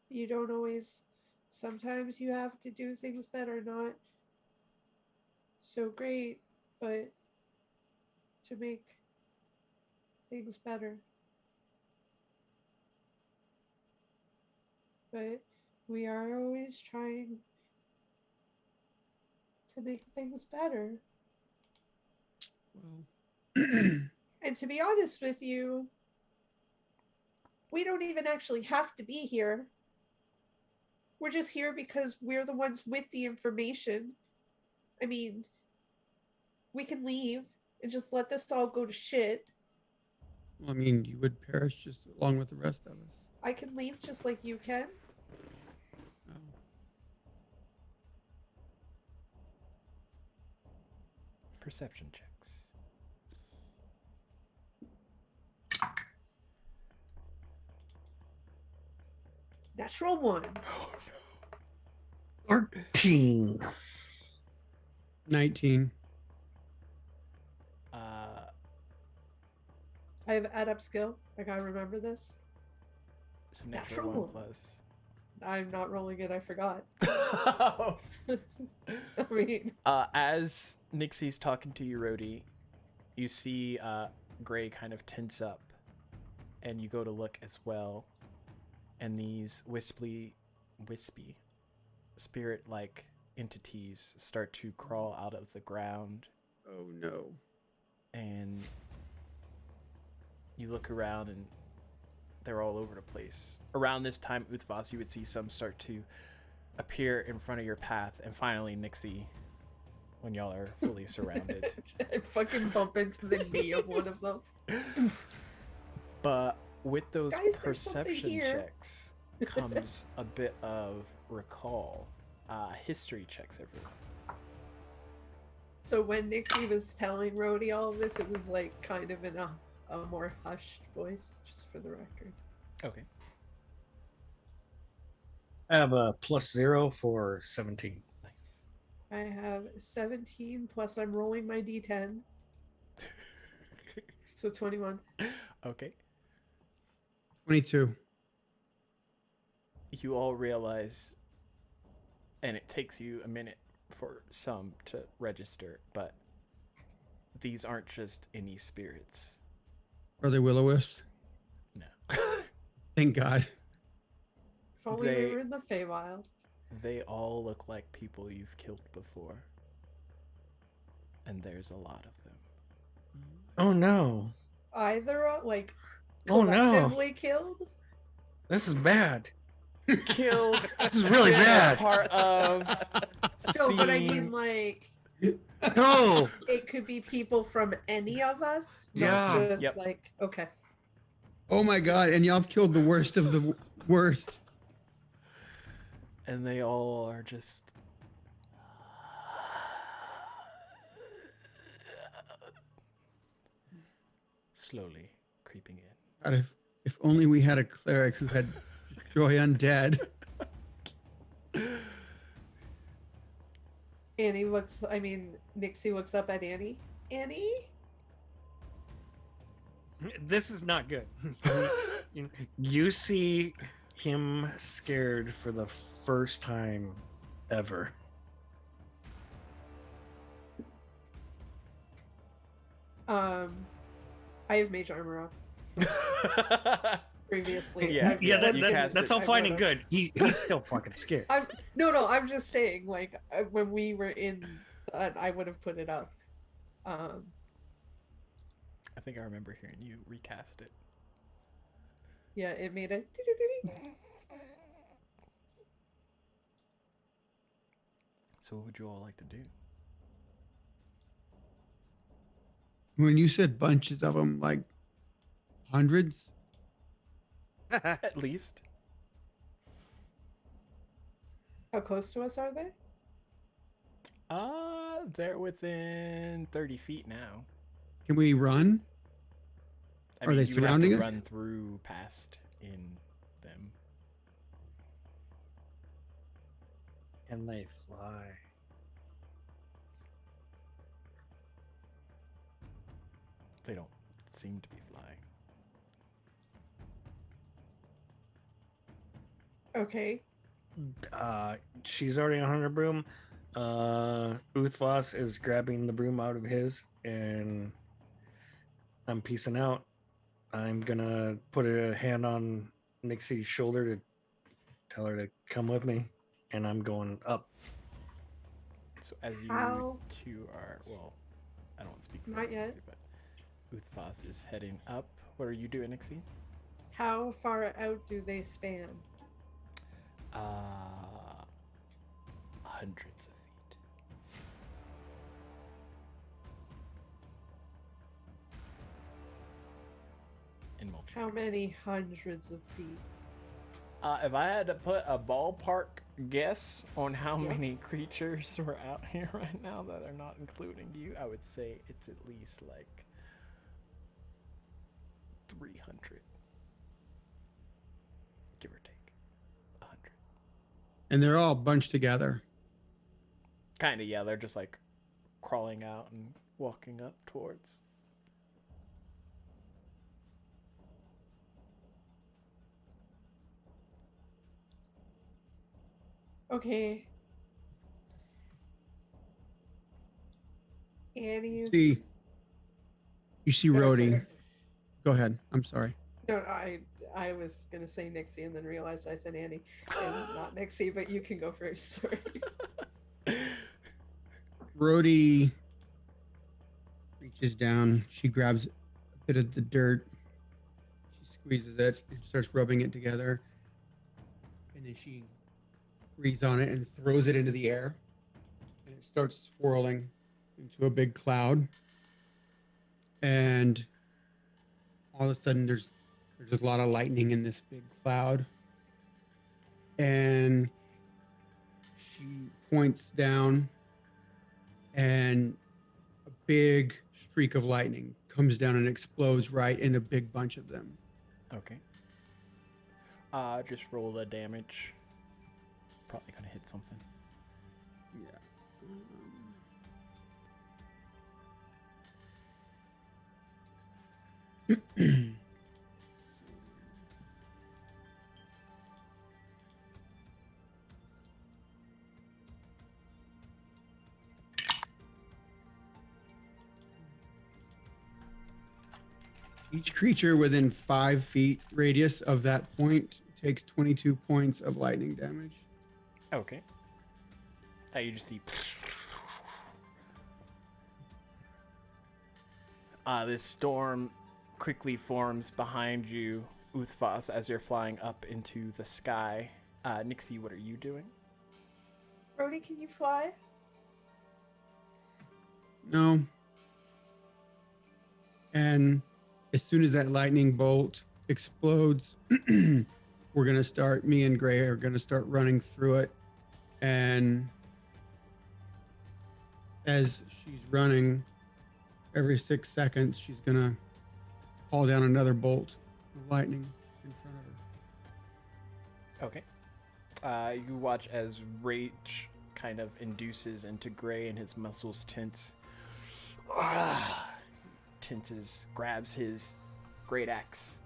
You don't always, sometimes you have to do things that are not so great, but to make things better. But we are always trying to make things better. Well, And to be honest with you, we don't even actually have to be here. We're just here because we're the ones with the information. I mean, we can leave and just let this all go to shit. I mean, you would perish just along with the rest of us. I can leave just like you can. Oh. Perception checks. Natural one. 13. 19. I have add up skill. I gotta remember this. So natural Natural. 1 I'm not rolling it, I forgot. plus. I mean, As Nixie's talking to you, Rhodey, you see Gray kind of tense up, and you go to look as well, and these wispy, spirit-like entities start to crawl out of the ground, Oh no. and you look around, and they're all over the place. Around this time, Uthvas, you would see some start to appear in front of your path, and finally, Nixie, when y'all are fully surrounded. I fucking bump into the knee of one of them. But with those Guys, there's something perception here. checks comes a bit of recall. History checks, everyone. So when Nixie was telling Rhodey all of this, it was like kind of in a more hushed voice, just for the record. Okay. I have a +0 for 17. Nice. I have 17 plus I'm rolling my d10. So 21. Okay. 22. You all realize, and it takes you a minute for some to register, but these aren't just any spirits. Are they will-o-wisps? No. Thank God. If only They- we were in the Feywild. They all look like people you've killed before. And there's a lot of them. Oh no. Either like Oh no. collectively killed. This is bad. Killed. This is really been a bad. Part of. No, but I mean seeing- like No. it could be people from any of us. Not Yeah. just Yep. like okay. Oh my God. And y'all have killed the worst of the worst. And they all are just. slowly creeping in. God, if only we had a cleric who had destroy undead. Nixie looks up at Annie. Annie? This is not good. You see him scared for the first time ever. I have mage armor up. Previously. Yeah, That's all fine and good. He's still fucking scared. I'm just saying, like, when we were in, I would have put it up. I think I remember hearing you recast it. Yeah, it made a. So what would you all like to do? When you said bunches of them, like hundreds? At least. How close to us are they? They're within 30 feet now. Can we run? Are they you would have surrounding to us? run through past in them. Can they fly? They don't seem to be flying. Okay. She's already on her broom. Uthvas is grabbing the broom out of his, and I'm peacing out. I'm gonna put a hand on Nixie's shoulder to tell her to come with me, and I'm going up. So as you How? two are, well, I don't want to speak for Not you, yet. but Uthvas is heading up. What are you doing, Nixie? How far out do they span? Hundreds of feet. In multiple. How many hundreds of feet? If I had to put a ballpark guess on how Yeah. many creatures are out here right now that are not including you, I would say it's at least like 300. Give or take 100. And they're all bunched together. Kind of, yeah. They're just like crawling out and walking up towards. Okay. Annie's. You see Oh, Rhodey. sorry. Go ahead. I'm sorry. No, I was gonna say Nixie and then realized I said Annie and not Nixie, but you can go first. Sorry. Rhodey reaches down. She grabs a bit of the dirt. She squeezes it and starts rubbing it together. And then she breathes on it and throws it into the air. And it starts swirling into a big cloud. And all of a sudden there's just a lot of lightning in this big cloud. And she points down, and a big streak of lightning comes down and explodes right in a big bunch of them. Okay. Just roll the damage. Probably gonna hit something. Yeah. Each creature within 5 feet radius of that point takes 22 points of lightning damage. Okay. You just see. This storm quickly forms behind you, Uthvas, as you're flying up into the sky. Nixie, what are you doing? Brody, can you fly? No. And as soon as that lightning bolt explodes, me and Gray are going to start running through it. And as she's running, every 6 seconds, she's going to call down another bolt of lightning in front of her. Okay. You watch as rage kind of induces into Gray and his muscles tense. Tenses, grabs his great axe.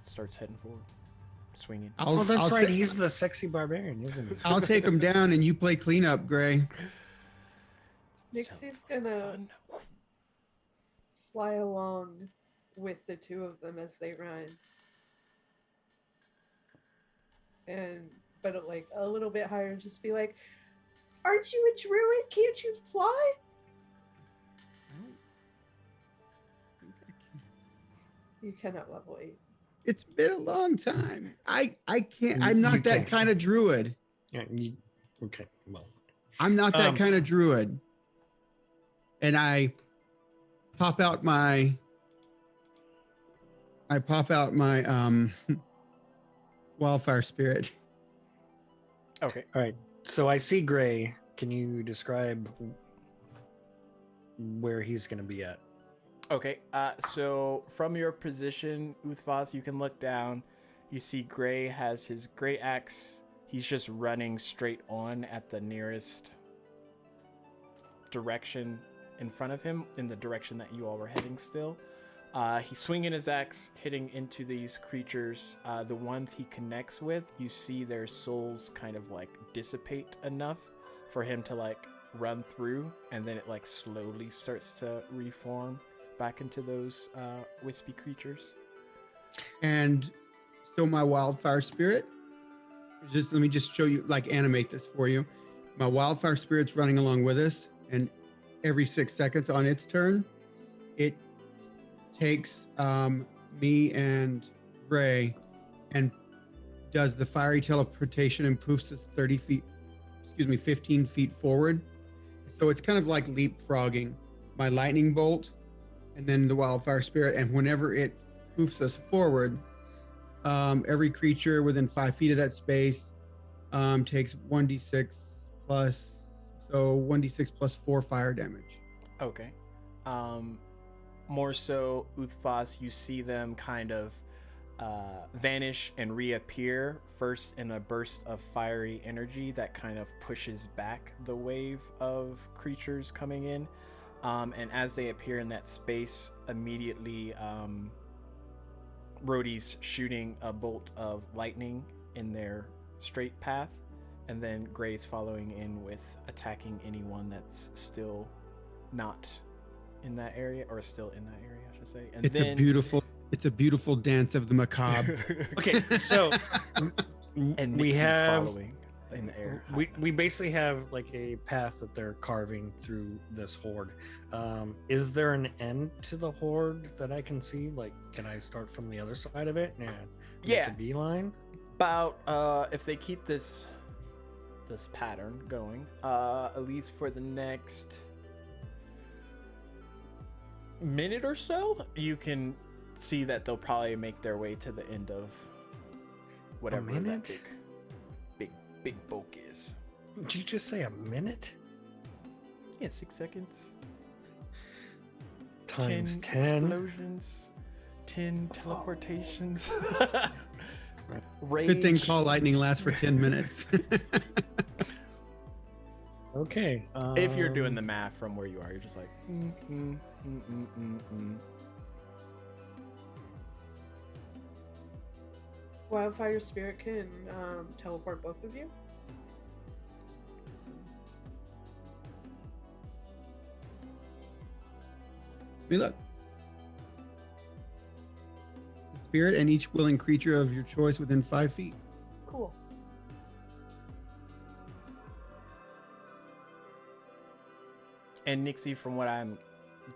Starts heading forward, swinging. Oh, that's right. ta- He's the sexy barbarian, isn't he? I'll take him down and you play cleanup, Gray. Nixie's gonna Fun. fly along with the two of them as they run. But like a little bit higher and just be like, aren't you a druid? Can't you fly? You cannot level 8. It's been a long time. I can't. I'm You not that can't. kind of druid. Yeah, okay, well. I'm not that kind of druid. And I pop out my wildfire spirit. Okay. All right. So I see Gray. Can you describe where he's going to be at? Okay. So from your position, Uthvas, you can look down. You see Gray has his great axe. He's just running straight on at the nearest direction in front of him, in the direction that you all were heading still. He's swinging his axe, hitting into these creatures. The ones he connects with, you see their souls kind of like dissipate enough for him to like run through, and then it like slowly starts to reform back into those wispy creatures. And so my wildfire spirit, let me show you, like animate this for you. My wildfire spirit's running along with us, and every 6 seconds on its turn, it takes me and Gray and does the fiery teleportation and poofs us 15 feet forward. So it's kind of like leapfrogging my lightning bolt and then the wildfire spirit. And whenever it poofs us forward, every creature within 5 feet of that space takes 1d6 plus, so 1d6 plus 4 fire damage. Okay. More so, Uthvas, you see them kind of vanish and reappear first in a burst of fiery energy that kind of pushes back the wave of creatures coming in. And as they appear in that space, immediately Rhodey's shooting a bolt of lightning in their straight path, and then Gray's following in with attacking anyone that's still not in that area, or still in that area, I should say. And It's a beautiful dance of the macabre. Okay, so and we Nixie's have following in the air. we basically have like a path that they're carving through this horde. Is there an end to the horde that I can see? Like, can I start from the other side of it and make a beeline? About if they keep this pattern going, at least for the next minute or so, you can see that they'll probably make their way to the end of whatever that big bulk is. Did you just say a minute? Yeah, 6 seconds. Times 10 10. explosions, 10 teleportations. Good thing call lightning lasts for 10 minutes. Okay. If you're doing the math from where you are, you're just like, Wildfire Spirit can teleport both of you. Me look. The spirit and each willing creature of your choice within 5 feet. Cool. And Nixie, from what I'm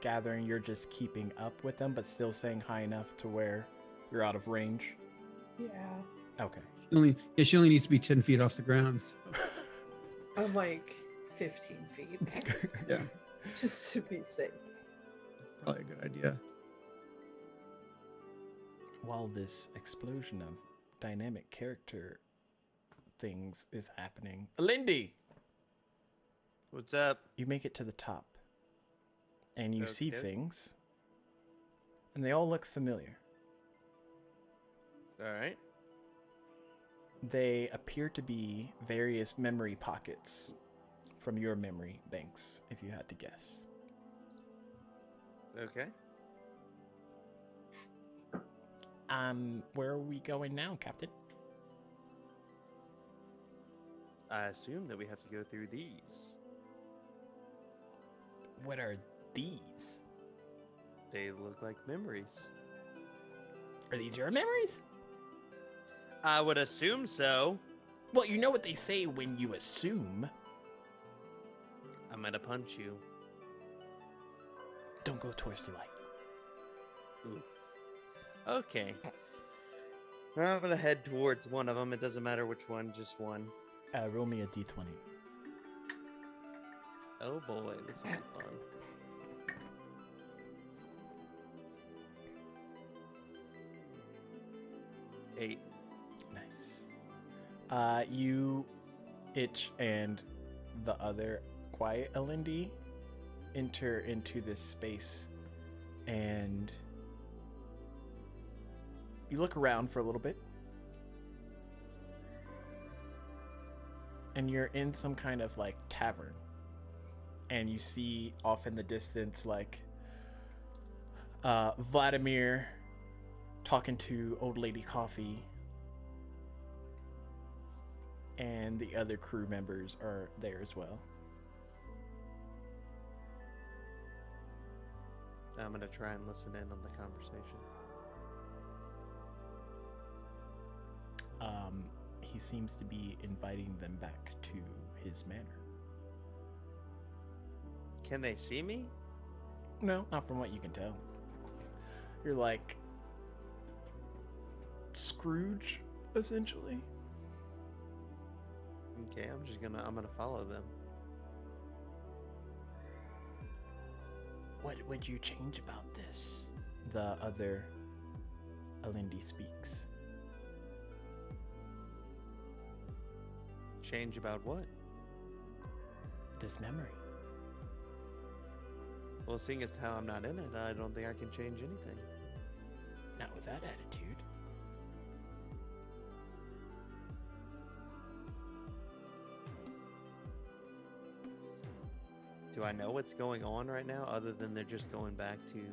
gathering, you're just keeping up with them, but still staying high enough to where you're out of range. Yeah. Okay. She only needs to be 10 feet off the ground. So. I'm like 15 feet. Yeah, Just to be safe. probably a good idea. While this explosion of dynamic character things is happening, Lindy, What's up? you make it to the top, and you see Okay. things and they all look familiar. All right. They appear to be various memory pockets from your memory banks, if you had to guess. Okay. Where are we going now, Captain? I assume that we have to go through these. What are these? They look like memories. Are these your memories? I would assume so. Well, you know what they say when you assume. I'm gonna punch you. Don't go towards the light. Oof. Okay. Well, I'm gonna head towards one of them. It doesn't matter which one, just one. Roll me a d20. Oh boy, this will be fun. Eight. Nice. You, Itch, and the other quiet Elindi enter into this space, and you look around for a little bit, and you're in some kind of like tavern, and you see off in the distance like Vladimir talking to Old Lady Coffee, and the other crew members are there as well. I'm gonna try and listen in on the conversation. He seems to be inviting them back to his manor. Can they see me? No, not from what you can tell. You're like Scrooge, essentially. Okay, I'm gonna follow them. What would you change about this? The other Elindi speaks. Change about what? This memory. Well, seeing as how I'm not in it, I don't think I can change anything. Not with that attitude. Do I know what's going on right now other than they're just going back to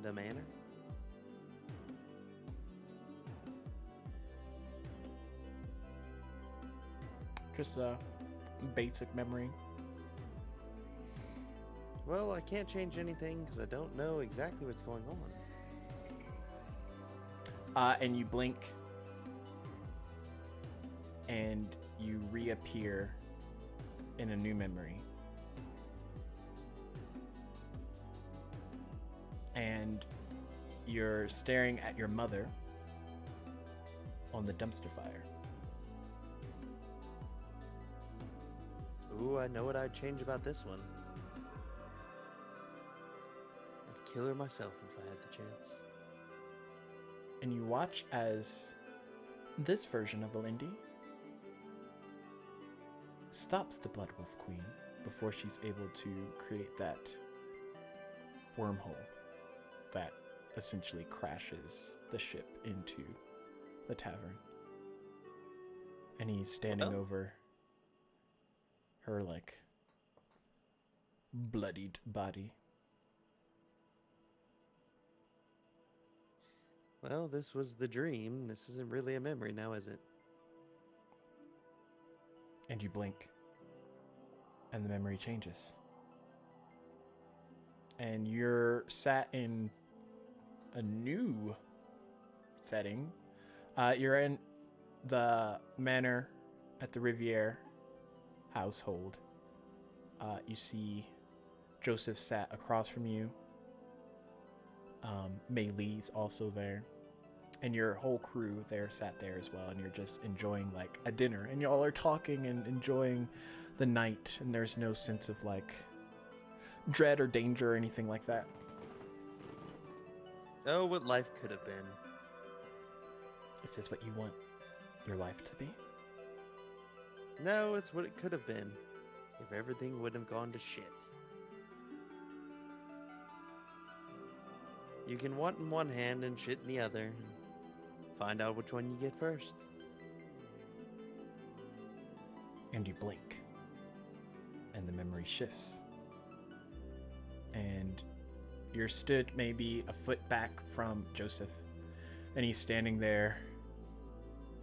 the manor? Just a basic memory. Well, I can't change anything because I don't know exactly what's going on. And you blink, and you reappear in a new memory. And you're staring at your mother on the dumpster fire. Ooh, I know what I'd change about this one. I'd kill her myself if I had the chance. And you watch as this version of Elindi stops the Blood Wolf Queen before she's able to create that wormhole that essentially crashes the ship into the tavern. And he's standing over her like bloodied body. Well, this was the dream. This isn't really a memory now, is it? And you blink, and the memory changes. And you're sat in a new setting. You're in the manor at the Riviere household. You see Joseph sat across from you. Mei Lee's also there. And your whole crew there sat there as well, and you're just enjoying like a dinner, and y'all are talking and enjoying the night, and there's no sense of like dread or danger or anything like that. Oh, what life could have been. Is this what you want your life to be? No, it's what it could have been if everything wouldn't have gone to shit. You can want in one hand and shit in the other. And find out which one you get first. And you blink. And the memory shifts. And you're stood maybe a foot back from Joseph. And he's standing there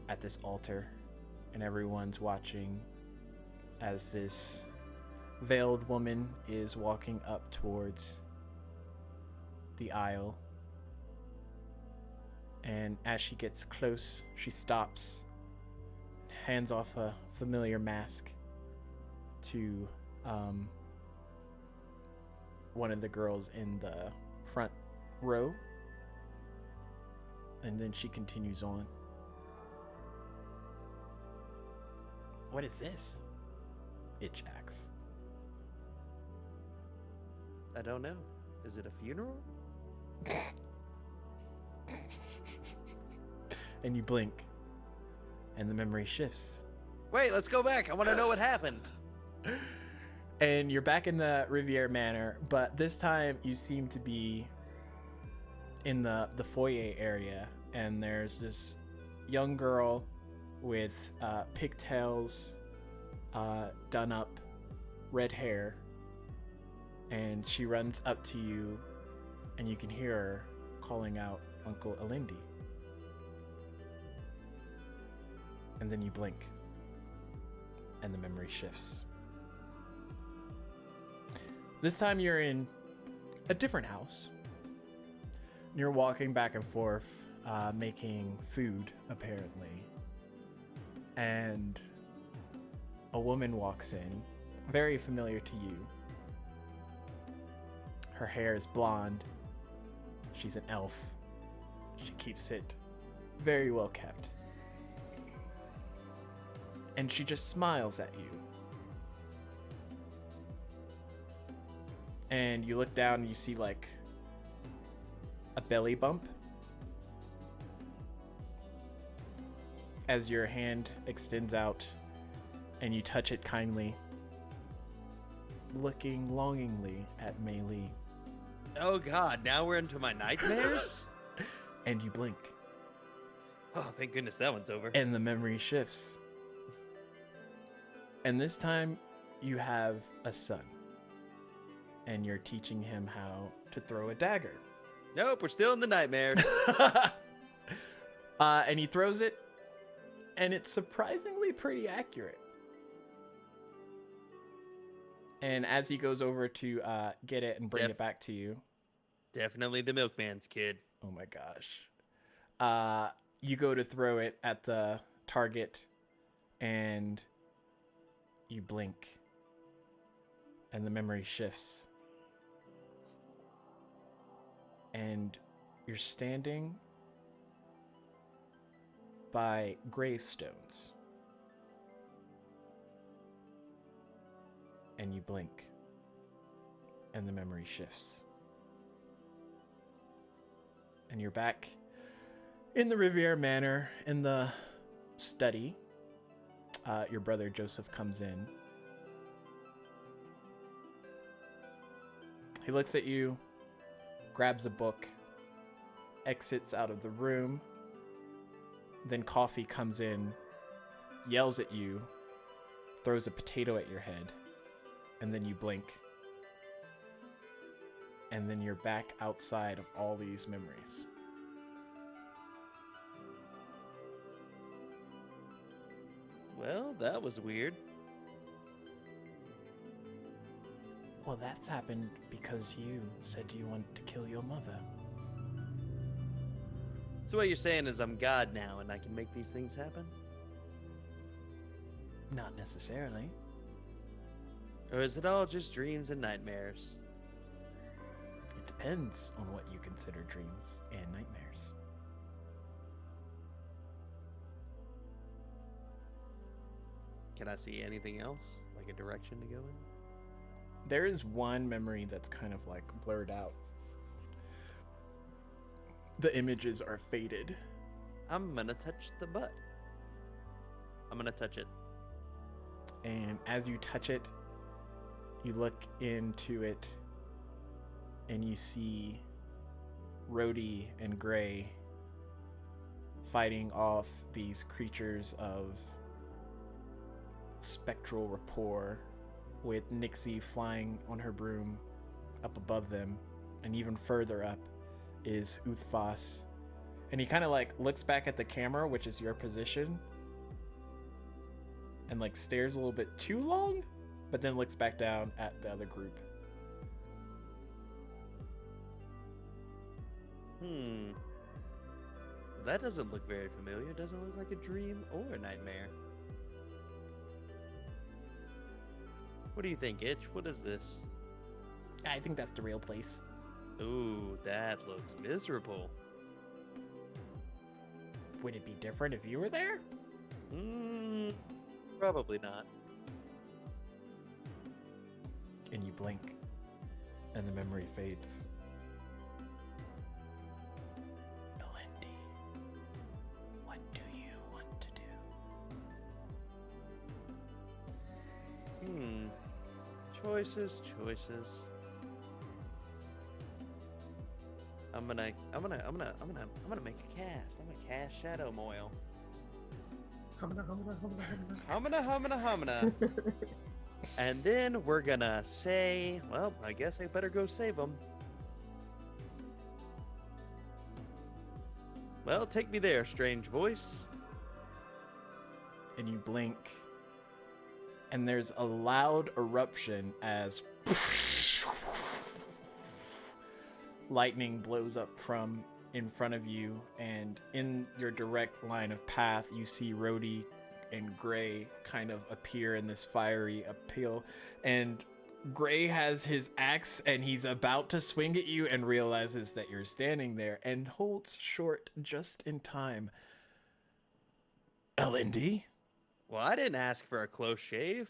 at this altar. And everyone's watching as this veiled woman is walking up towards the aisle. And as she gets close, she stops, hands off a familiar mask to one of the girls in the front row. And then she continues on. What is this? Itch asks. I don't know. Is it a funeral? And you blink. And the memory shifts. Wait, let's go back. I want to know what happened. And you're back in the Riviera Manor, but this time you seem to be in the foyer area, and there's this young girl with pigtails, done up, red hair, and she runs up to you, and you can hear her calling out Uncle Alindi. And then you blink, and the memory shifts. This time you're in a different house. You're walking back and forth, making food, apparently. And a woman walks in, very familiar to you. Her hair is blonde. She's an elf. She keeps it very well kept. And she just smiles at you. And you look down and you see like a belly bump as your hand extends out and you touch it kindly, looking longingly at Mei Li. Oh God, now we're into my nightmares? And you blink. Oh, thank goodness that one's over. And the memory shifts. And this time you have a son. And you're teaching him how to throw a dagger. Nope, we're still in the nightmares. And he throws it, and it's surprisingly pretty accurate. And as he goes over to get it and bring it back to you. Definitely the milkman's kid. Oh my gosh. You go to throw it at the target, and you blink, and the memory shifts. And you're standing by gravestones. And you blink. And the memory shifts. And you're back in the Riviera Manor, in the study. Your brother Joseph comes in. He looks at you, grabs a book, exits out of the room. Then Coffee comes in, yells at you, throws a potato at your head, and then you blink. And then you're back outside of all these memories. Well, that was weird. Well, that's happened because you said you wanted to kill your mother. So what you're saying is I'm God now and I can make these things happen? Not necessarily. Or is it all just dreams and nightmares? It depends on what you consider dreams and nightmares. Can I see anything else? Like a direction to go in? There is one memory that's kind of like blurred out. The images are faded. I'm gonna touch the butt. I'm gonna touch it. And as you touch it, you look into it and you see Rhodey and Gray fighting off these creatures of spectral rapport, with Nixie flying on her broom up above them, and even further up is Uthfas. And he kind of like looks back at the camera, which is your position, and like stares a little bit too long, but then looks back down at the other group. That doesn't look very familiar. It doesn't look like a dream or a nightmare. What do you think, Itch? What is this? I think that's the real place. Ooh, that looks miserable. Would it be different if you were there? Probably not. And you blink, and the memory fades. Elendie, what do you want to do? Choices. I'm gonna make a cast. I'm gonna cast Shadow Moil. Humana. And then we're gonna say, well, I guess I better go save them. Well, take me there, strange voice. And you blink, and there's a loud eruption as lightning blows up from in front of you, and in your direct line of path, you see Rhodey and Gray kind of appear in this fiery appeal, and Gray has his axe and he's about to swing at you and realizes that you're standing there and holds short just in time. Elendie? Well, I didn't ask for a close shave.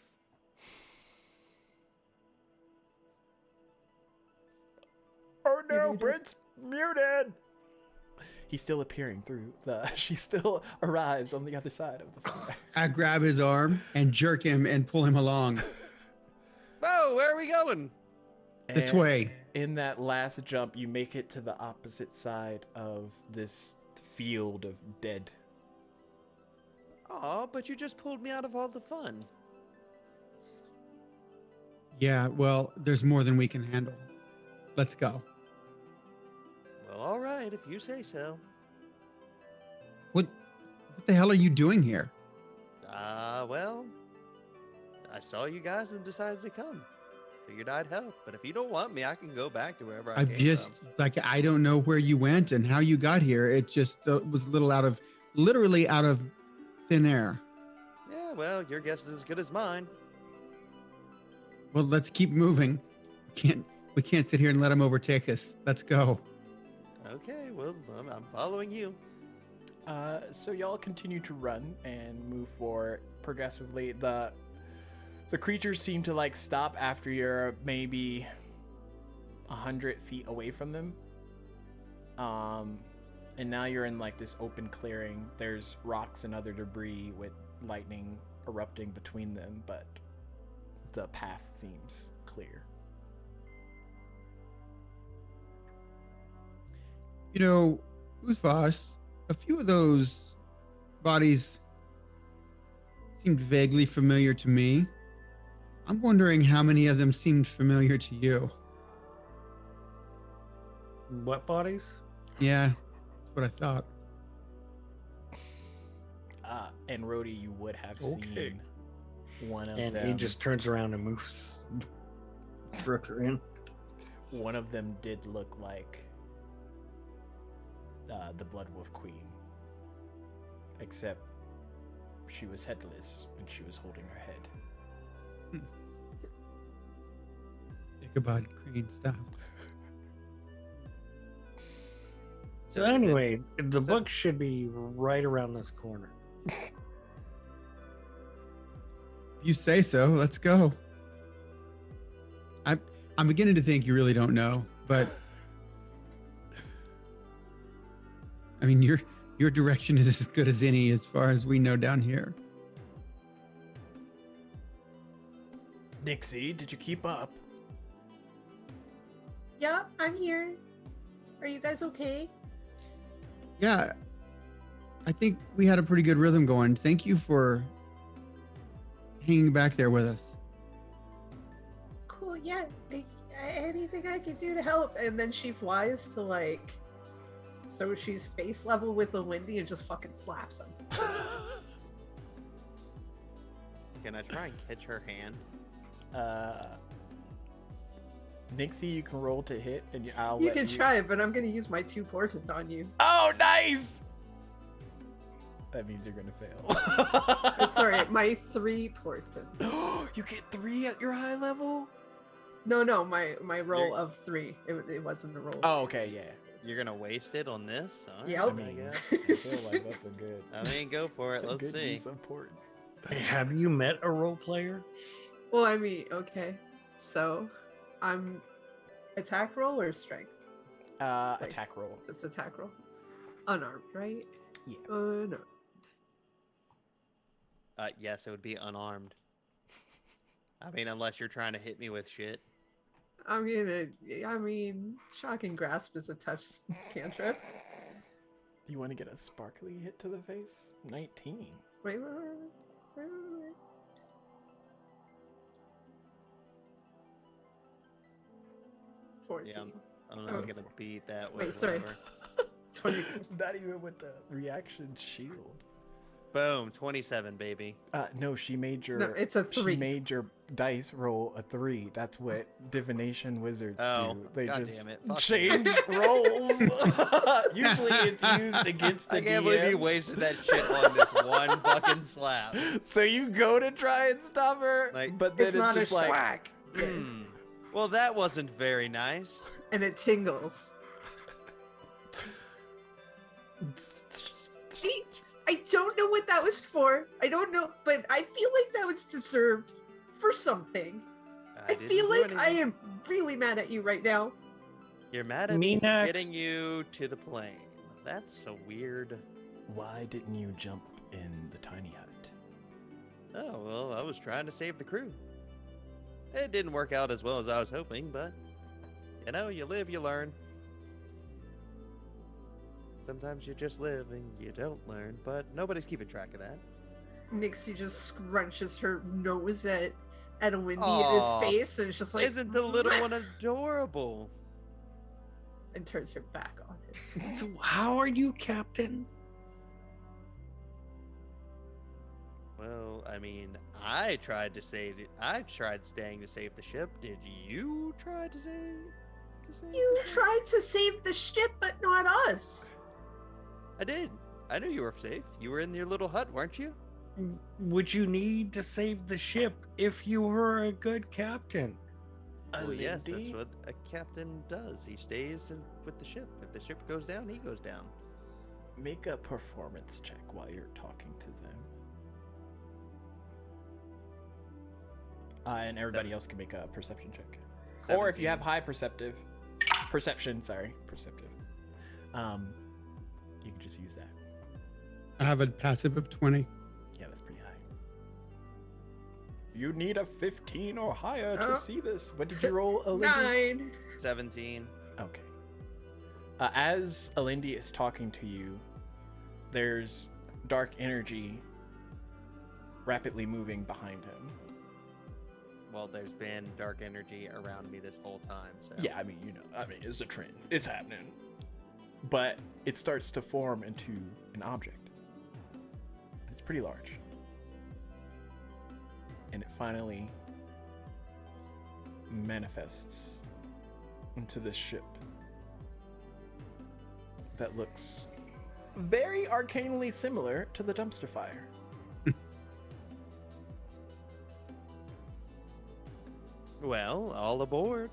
Oh no, Brent's muted! He's still appearing through the... She still arrives on the other side of the fire. I grab his arm and jerk him and pull him along. Whoa, where are we going? This And way. in that last jump, you make it to the opposite side of this field of dead. Aw, but you just pulled me out of all the fun. Yeah, well, there's more than we can handle. Let's go. Well, all right, if you say so. What the hell are you doing here? Well, I saw you guys and decided to come. Figured I'd help, but if you don't want me, I can go back to wherever I came from. I don't know where you went and how you got here. It just was a little literally out of thin air. Yeah, well, your guess is as good as mine. Well, let's keep moving. We can't sit here and let him overtake us. Let's go. Okay, well, I'm following you. So y'all continue to run and move forward progressively. The creatures seem to like stop after you're maybe 100 feet away from them. And now you're in like this open clearing. There's rocks and other debris with lightning erupting between them, but the path seems clear. You know, Uthfas, a few of those bodies seemed vaguely familiar to me. I'm wondering how many of them seemed familiar to you. What bodies? Yeah, that's what I thought. And Rhodey, you would have Okay. seen one of And them. he just turns around and moves further in. One of them did look like the Blood Wolf Queen, except she was headless and she was holding her head. Ichabod Crane style. So anyway, the book should be right around this corner. You say so. Let's go. I'm beginning to think you really don't know, but I mean your direction is as good as any as far as we know down here. Nixie, did you keep up? Yep, I'm here. Are you guys okay? Yeah, I think we had a pretty good rhythm going. Thank you for hanging back there with us. Cool. Yeah. Anything I can do to help. And then she flies to like, so she's face level with the Windy and just fucking slaps him. Can I try and catch her hand? Nixie, you can roll to hit, and I'll You let can try it, but I'm gonna use my 2 portent on you. Oh, nice! That means you're gonna fail. Sorry, my 3 portent. You get 3 at your high level? No, my roll of 3. It wasn't a roll. Oh, okay, yeah. You're gonna waste it on this? All Yep. I I mean, guess. I feel like that's a good. I mean, go for it. a Let's good see. use of port. Have you met a role player? Well, I mean, okay. So, I'm attack roll or strength? Attack roll. Just attack roll. Unarmed, right? Yeah. Unarmed. Yes, it would be unarmed. I mean, unless you're trying to hit me with shit. I mean, shocking grasp is a touch cantrip. You want to get a sparkly hit to the face? 19. Wait. 14. Yeah, I'm not Oh. gonna beat that. Wait, with sorry. whatever. 20. Not even with the reaction shield. Boom, 27, baby. No, she made your. No, it's a 3. She made your dice roll a 3. That's what divination wizards Oh, do. They God just damn it. Fuck change rolls. Usually it's used against the I can't believe you DM. wasted that shit on this one fucking slap. So you go to try and stop her, Like, but then it's it's, not a just like Whack. Hmm. Well, that wasn't very nice. And it tingles. I don't know what that was for. I don't know, but I feel like that was deserved for something. I didn't feel do like I anything. am really mad at you right now. You're mad at Me me for next. getting you to the plane. That's so weird. Why didn't you jump in the tiny hut? Oh, well, I was trying to save the crew. It didn't work out as well as I was hoping, but you know, you live, you learn. Sometimes you just live and you don't learn, but nobody's keeping track of that. Nixie just scrunches her nose at Windy Aw, in his face and it's just like Isn't the little one adorable? and turns her back on him. So how are you, Captain? Well, I mean, I tried staying to save the ship. Did you try to save? You tried to save the ship, but not us. I did. I knew you were safe. You were in your little hut, weren't you? Would you need to save the ship if you were a good captain? Well, yes, that's Lindy? what a captain does. He stays with the ship. If the ship goes down, he goes down. Make a performance check while you're talking to them. And everybody else can make a perception check. Or if you have 17. high perceptive, perceptive, you can just use that. I have a passive of 20. Yeah, that's pretty high. You need a 15 or higher to Oh. see this. What did you roll, Alindy? 9. 17. Okay. As Alindy is talking to you, there's dark energy rapidly moving behind him. Well, there's been dark energy around me this whole time, so. Yeah, I mean, it's a trend. It's happening. But it starts to form into an object. It's pretty large. And it finally manifests into this ship that looks very arcanely similar to the dumpster fire. Well, all aboard.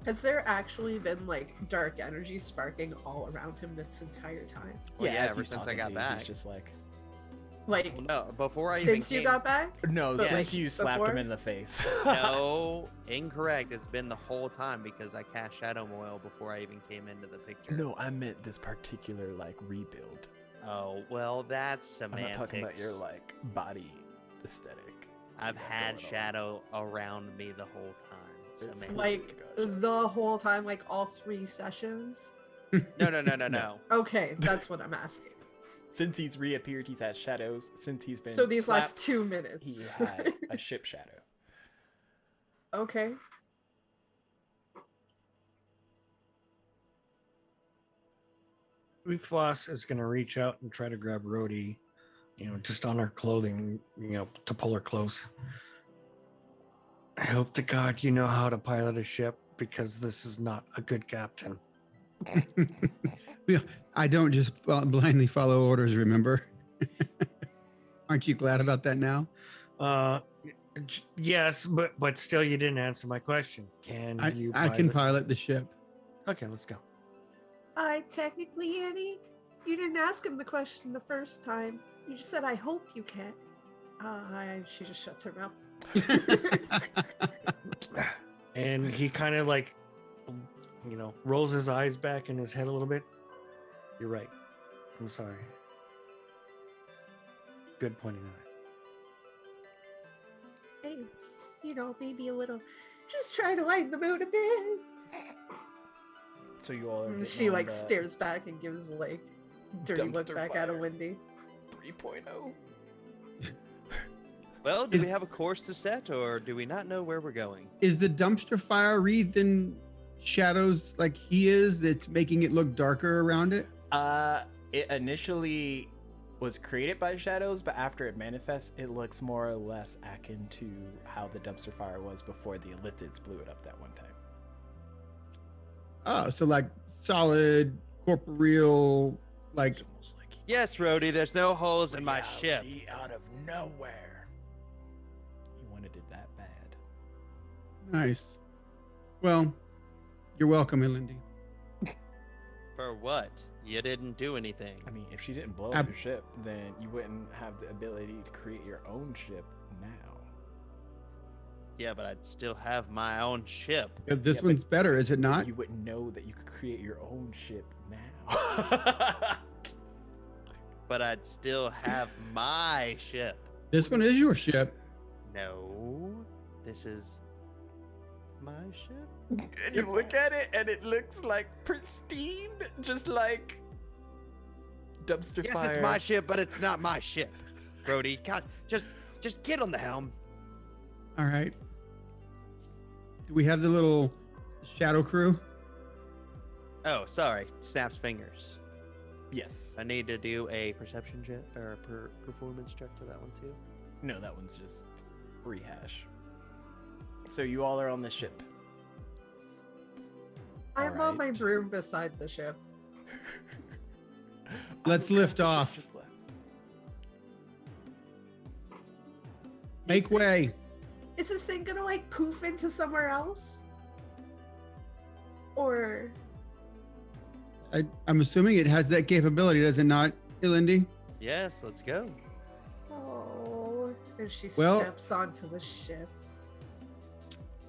Has there actually been like dark energy sparking all around him this entire time? Well, yeah, as ever he's since I talking got to you, back. He's just like, Like Well, no, before I even since you came- got back? no, But, since like, you slapped him before? in the face. No, incorrect. It's been the whole time because I cast Shadow Moil before I even came into the picture. No, I meant this particular like rebuild. Oh, well, that's I'm semantics. not talking about your like body aesthetic. I've you got had going on. Shadow around me the whole time. It's Semantics. cool, Like, you got- the whole time, like all 3 sessions? No. Okay, that's what I'm asking. Since he's reappeared, he's had shadows. Since he's been So these last slapped, 2 minutes. he had a ship shadow. Okay. Uthwas is going to reach out and try to grab Rhodey, just on her clothing, to pull her close. I hope to God you know how to pilot a ship, because this is not a good captain. I don't just blindly follow orders, remember? Aren't you glad about that now? Yes, but still, you didn't answer my question. I can pilot the ship. Okay, let's go. Technically, Annie, you didn't ask him the question the first time. You just said, I hope you can. And she just shuts her mouth. And he kind of rolls his eyes back in his head a little bit. You're right. I'm sorry. Good pointing that. Hey, maybe a little. Just try to lighten the mood a bit. So you all are. And she stares back and gives dirty look dumpster back at a fire. Wendy. 3.0. Well, do we have a course to set, or do we not know where we're going? Is the dumpster fire wreathed in shadows like he is, that's making it look darker around it? It initially was created by shadows, but after it manifests, it looks more or less akin to how the dumpster fire was before the Elliptids blew it up that one time. Oh, so like solid, corporeal, like... It's almost like he Yes, Rhodey, there's no holes in my ship. reality out of nowhere. He wanted it that bad. Nice. Well, you're welcome, Elindi. For what? You didn't do anything. I mean, if she didn't blow up your ship, then you wouldn't have the ability to create your own ship now. Yeah, but I'd still have my own ship. This Yeah, but one's better, is it not? You wouldn't know that you could create your own ship now. But I'd still have my ship. This one is your ship. No, this is my ship. And you look at it, and it looks like pristine, just like dumpster Yes, fire. it's my ship, but it's not my ship. Brody, God, just get on the helm. All right. Do we have the little shadow crew? Oh, sorry. Snaps fingers. Yes. I need to do a perception check or a performance check for that one too. No, that one's just rehash. So you all are on this ship. I'm on my Alright. broom beside the ship. Let's lift off. Just left. Make way. Is this thing gonna poof into somewhere else? Or I'm assuming it has that capability, does it not, Elindi? Yes, let's go. and she Well- steps onto the ship.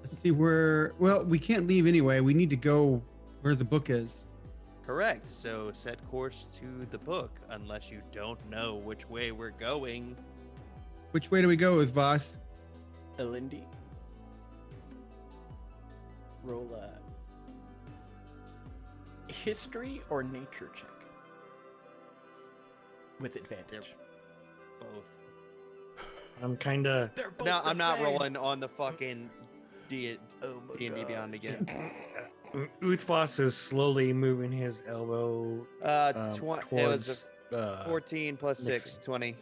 Let's see where... Well, we can't leave anyway. We need to go where the book is. Correct. So set course to the book, unless you don't know which way we're going. Which way do we go with Voss? Elindi. Roll a history or nature check. With advantage. Both. I'm kind of. They're both No, the I'm not same. rolling on the fucking D&D Oh my God. Beyond again. Uthwas is slowly moving his elbow It was towards. a 14 plus 6, Nixie. 20.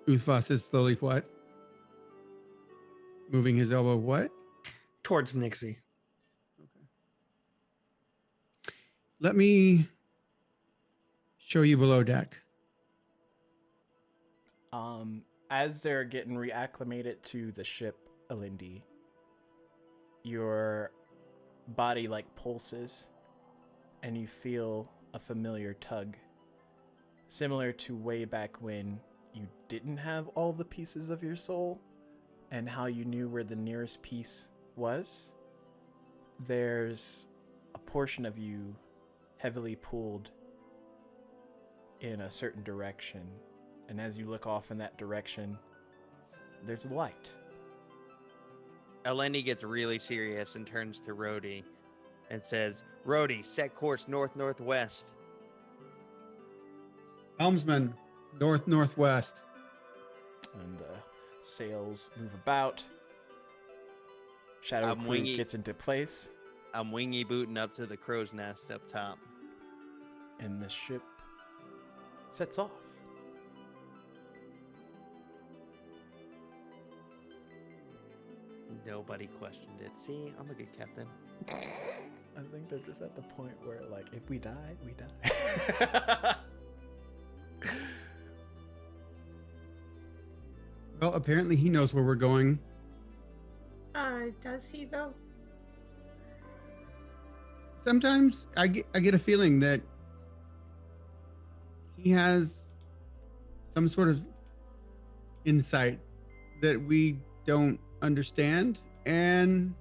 Uthvas is slowly what? Moving his elbow what? Towards Nixie. Let me show you below deck. As they're getting reacclimated to the ship, Elindi, your body pulses and you feel a familiar tug, similar to way back when you didn't have all the pieces of your soul and how you knew where the nearest piece was. There's a portion of you heavily pulled in a certain direction, and as you look off in that direction, there's light. Elendi gets really serious and turns to Rhodey and says, Rhodey, set course north-northwest. Helmsman, north-northwest. And the sails move about. Shadow I'm Crew wingy. gets into place, I'm wingy booting up to the crow's nest up top. and the ship sets off. Nobody questioned it. See, I'm a good captain. I think they're just at the point where, like, if we die, we die. Well, apparently he knows where we're going. Does he though? Sometimes I get a feeling that he has some sort of insight that we don't understand, and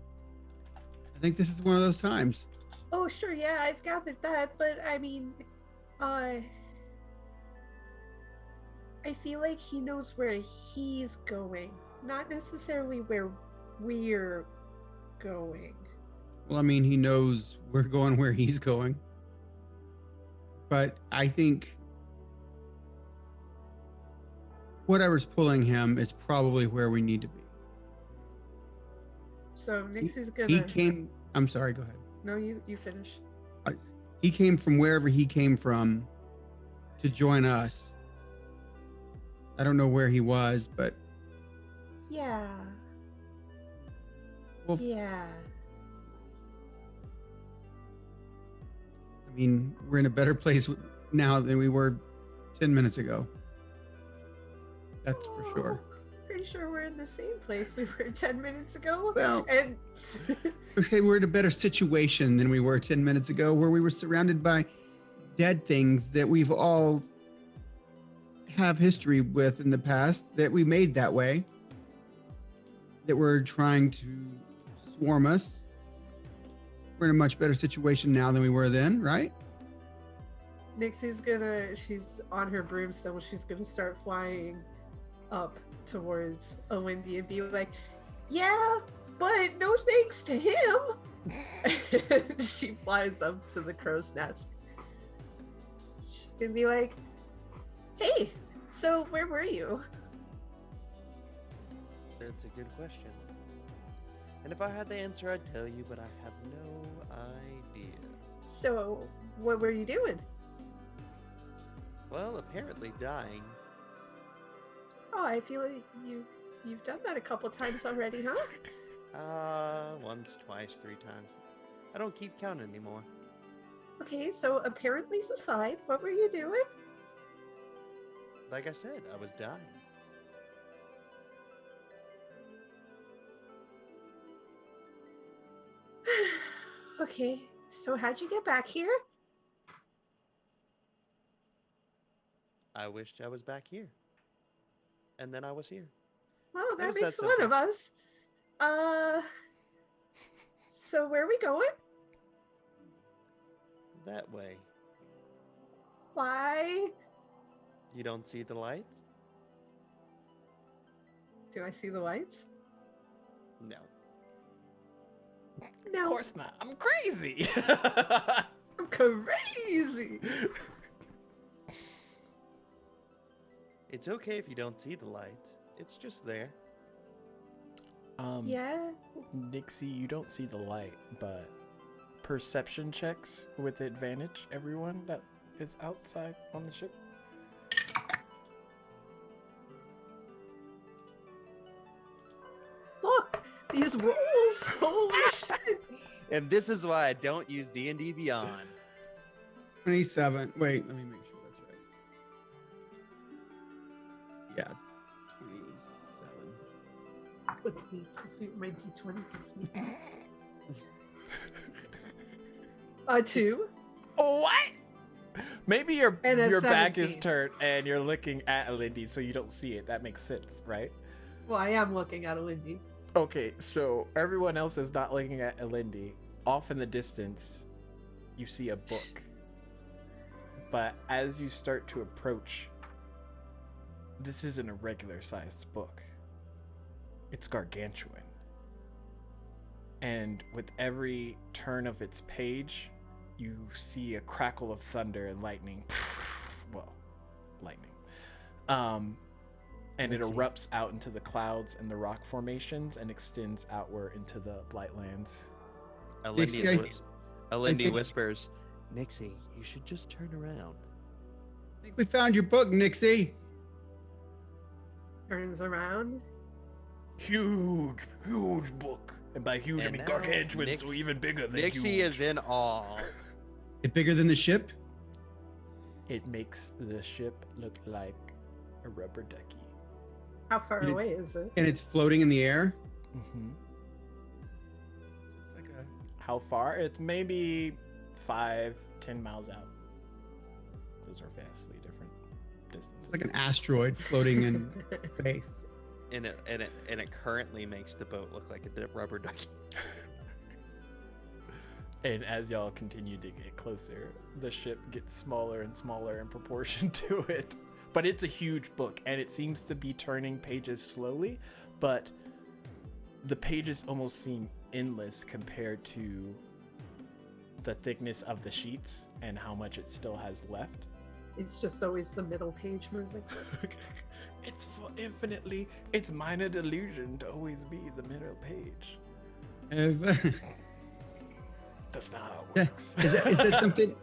I think this is one of those times. Oh, sure, yeah, I've gathered that, but I mean, I feel like he knows where he's going, not necessarily where we're going. Well, I mean, he knows we're going where he's going, but I think whatever's pulling him is probably where we need to be. So Nixie's gonna. He came. I'm sorry. Go ahead. No, you finish. He came from wherever he came from to join us. I don't know where he was, but Yeah. well, Yeah. I mean, we're in a better place now than we were 10 minutes ago. That's for sure. Pretty sure we're in the same place we were 10 minutes ago. Well, And okay, we're in a better situation than we were 10 minutes ago, where we were surrounded by dead things that we've all have history with in the past, that we made that way, that were trying to swarm us. We're in a much better situation now than we were then, right? Nixie's she's on her broomstill. She's gonna start flying up towards Olindy and be like, yeah, but no thanks to him. She flies up to the crow's nest. She's gonna be like, hey, so where were you? That's a good question. And if I had the answer, I'd tell you, but I have no idea. So what were you doing? Well, apparently dying. Oh, I feel like you've done that a couple times already, huh? Once, twice, 3 times. I don't keep count anymore. Okay, so apparently aside, what were you doing? Like I said, I was dying. Okay, so how'd you get back here? I wished I was back here. And then I was here. Well, It that was that makes one simple. of us. So where are we going? That way. Why? You don't see the lights? Do I see the lights? No. No. Of course not. I'm crazy. I'm crazy. It's okay if you don't see the lights. It's just there. Yeah. Nixie, you don't see the light, but perception checks with advantage, everyone that is outside on the ship. Look, these rolls. Holy shit. And this is why I don't use D&D Beyond. 27. Wait, let me make sure that's right. Yeah, 27. Let's see what my D20 gives me. 2. What? Maybe your And a back is 17. turned and you're looking at Lindy, so you don't see it. That makes sense, right? Well, I am looking at a Lindy. Okay, so everyone else is not looking at Lindy. Off in the distance, you see a book. But as you start to approach, this isn't a regular sized book. It's gargantuan. And with every turn of its page, you see a crackle of thunder and lightning. Well, lightning. And it Let's see. erupts out into the clouds and the rock formations and extends outward into the Blightlands. Nixie, I Alindy think- whispers, Nixie, you should just turn around. I think we found your book, Nixie. Turns around. Huge book. And by huge, I And mean now gargantuan, so even bigger than Nixie huge. is in awe. It's bigger than the ship. It makes the ship look like a rubber ducky. How far You- away is it? And it's floating in the air. Mm-hmm. It's like a How far? It's maybe 5-10 miles out. Those are vastly different distances. It's like an asteroid floating in space. And it currently makes the boat look like a rubber ducky. And as y'all continue to get closer, the ship gets smaller and smaller in proportion to it. But it's a huge book, and it seems to be turning pages slowly, but the pages almost seem endless compared to the thickness of the sheets and how much it still has left. It's just always the middle page moving. It's for infinitely, it's minor delusion to always be the middle page. That's not how it works. Is that something?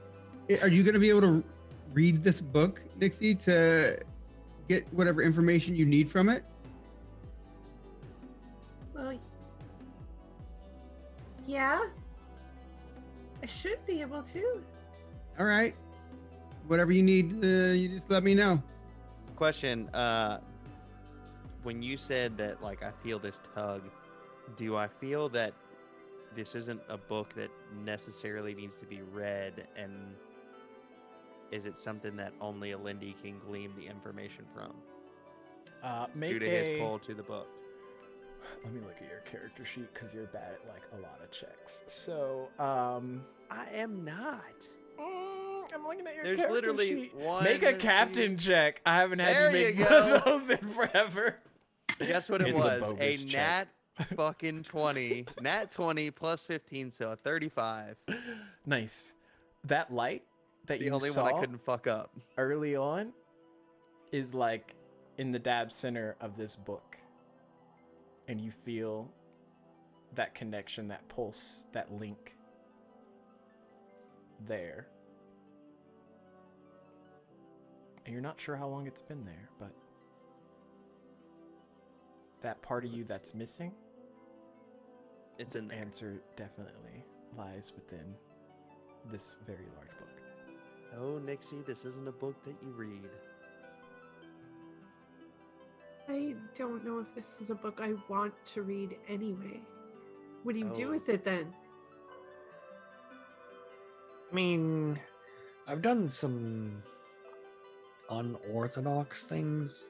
Are you going to be able to read this book, Nixie, to get whatever information you need from it? Well, yeah. I should be able to. All right. Whatever you need, you just let me know. Question, when you said that, like, I feel this tug, do I feel that this isn't a book that necessarily needs to be read, and is it something that only Alindy can glean the information from due Make to his pull to the book? Let me look at your character sheet because you're bad at like a lot of checks. So, I am not. I'm looking at your There's character literally sheet. one. Make a two- captain check. I haven't had There you you make one go. of those in forever. Guess what it It's a was? bogus A check. nat fucking 20. Nat 20 plus 15, so a 35. Nice. That light that The you only saw one I couldn't fuck up. early on is like in the dab center of this book. And you feel that connection, that pulse, that link there. And you're not sure how long it's been there, but that part of you that's missing, It's in the there. answer definitely lies within this very large book. Oh, Nixie, this isn't a book that you read. I don't know if this is a book I want to read anyway. What do you do Oh. with it then? I mean, I've done some unorthodox things,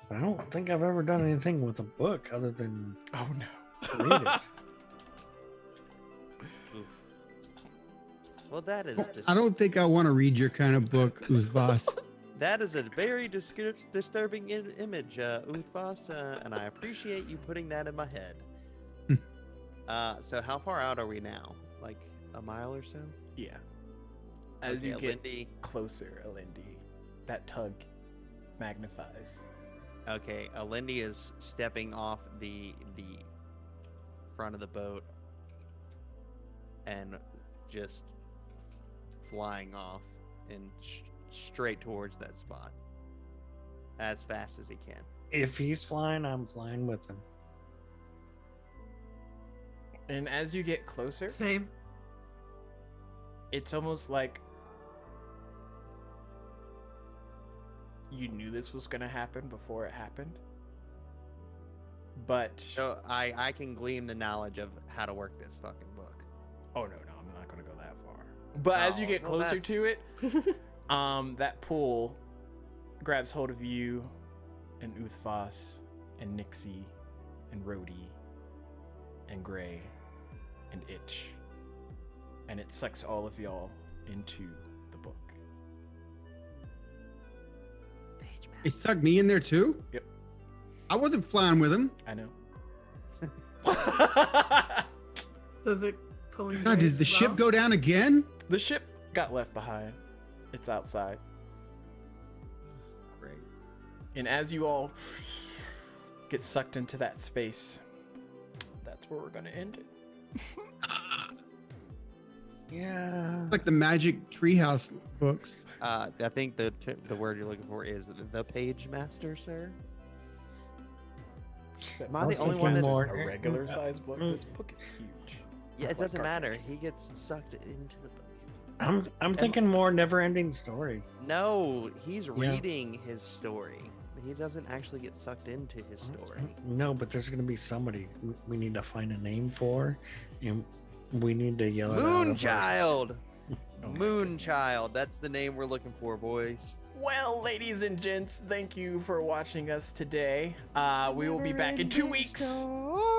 but I don't think I've ever done anything with a book other than Oh no. read it. Oof. Well, that is just. I don't think I want to read your kind of book, Uzvas. That is a very disturbing image, Uthvas, and I appreciate you putting that in my head. So how far out are we now? Like a mile or so? Yeah. As Okay, you get Alindy- closer, Alindy, that tug magnifies. Okay, Alindy is stepping off the front of the boat and just flying off and straight towards that spot as fast as he can. If he's flying, I'm flying with him. And as you get closer, Same. it's almost like you knew this was going to happen before it happened. But So I can glean the knowledge of how to work this fucking book. oh no, I'm not going to go that far. But as you Oh, get well, closer that's- to it, that pool grabs hold of you and Uthvas and Nixie and Rhodey and Gray and Itch, and it sucks all of y'all into the book. It sucked me in there too? Yep. I wasn't flying with him. I know. Does it pull him? God, did the ship go down again? The ship got left behind. It's outside. Great. And as you all get sucked into that space, that's where we're going to end it. Yeah. Like the magic treehouse books. I think the word you're looking for is the page master, sir. Am I was the only thinking one that's more- A regular size book. This book is huge. Yeah, it Like doesn't matter. garbage. He gets sucked into the. I'm thinking more never-ending story. No, he's Yeah. reading his story. He doesn't actually get sucked into his story. No, but there's gonna be somebody we need to find a name for, and we need to yell it out of our- Moonchild. Oh my Moonchild. That's the name we're looking for, boys. Well, ladies and gents, thank you for watching us today. We will be back in 2 weeks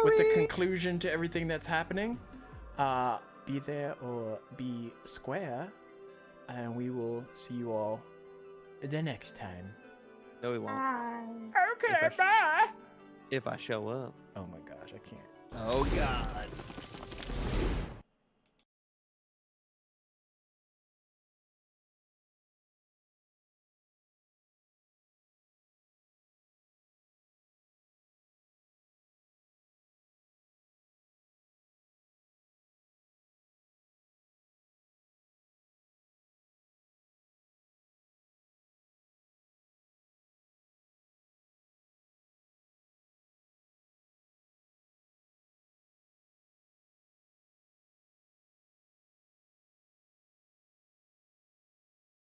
with the conclusion to everything that's happening. Be there or be square, and we will see you all the next time. No, he won't. Okay, If I sh- bye. If I show up. Oh my gosh, I can't. Oh God.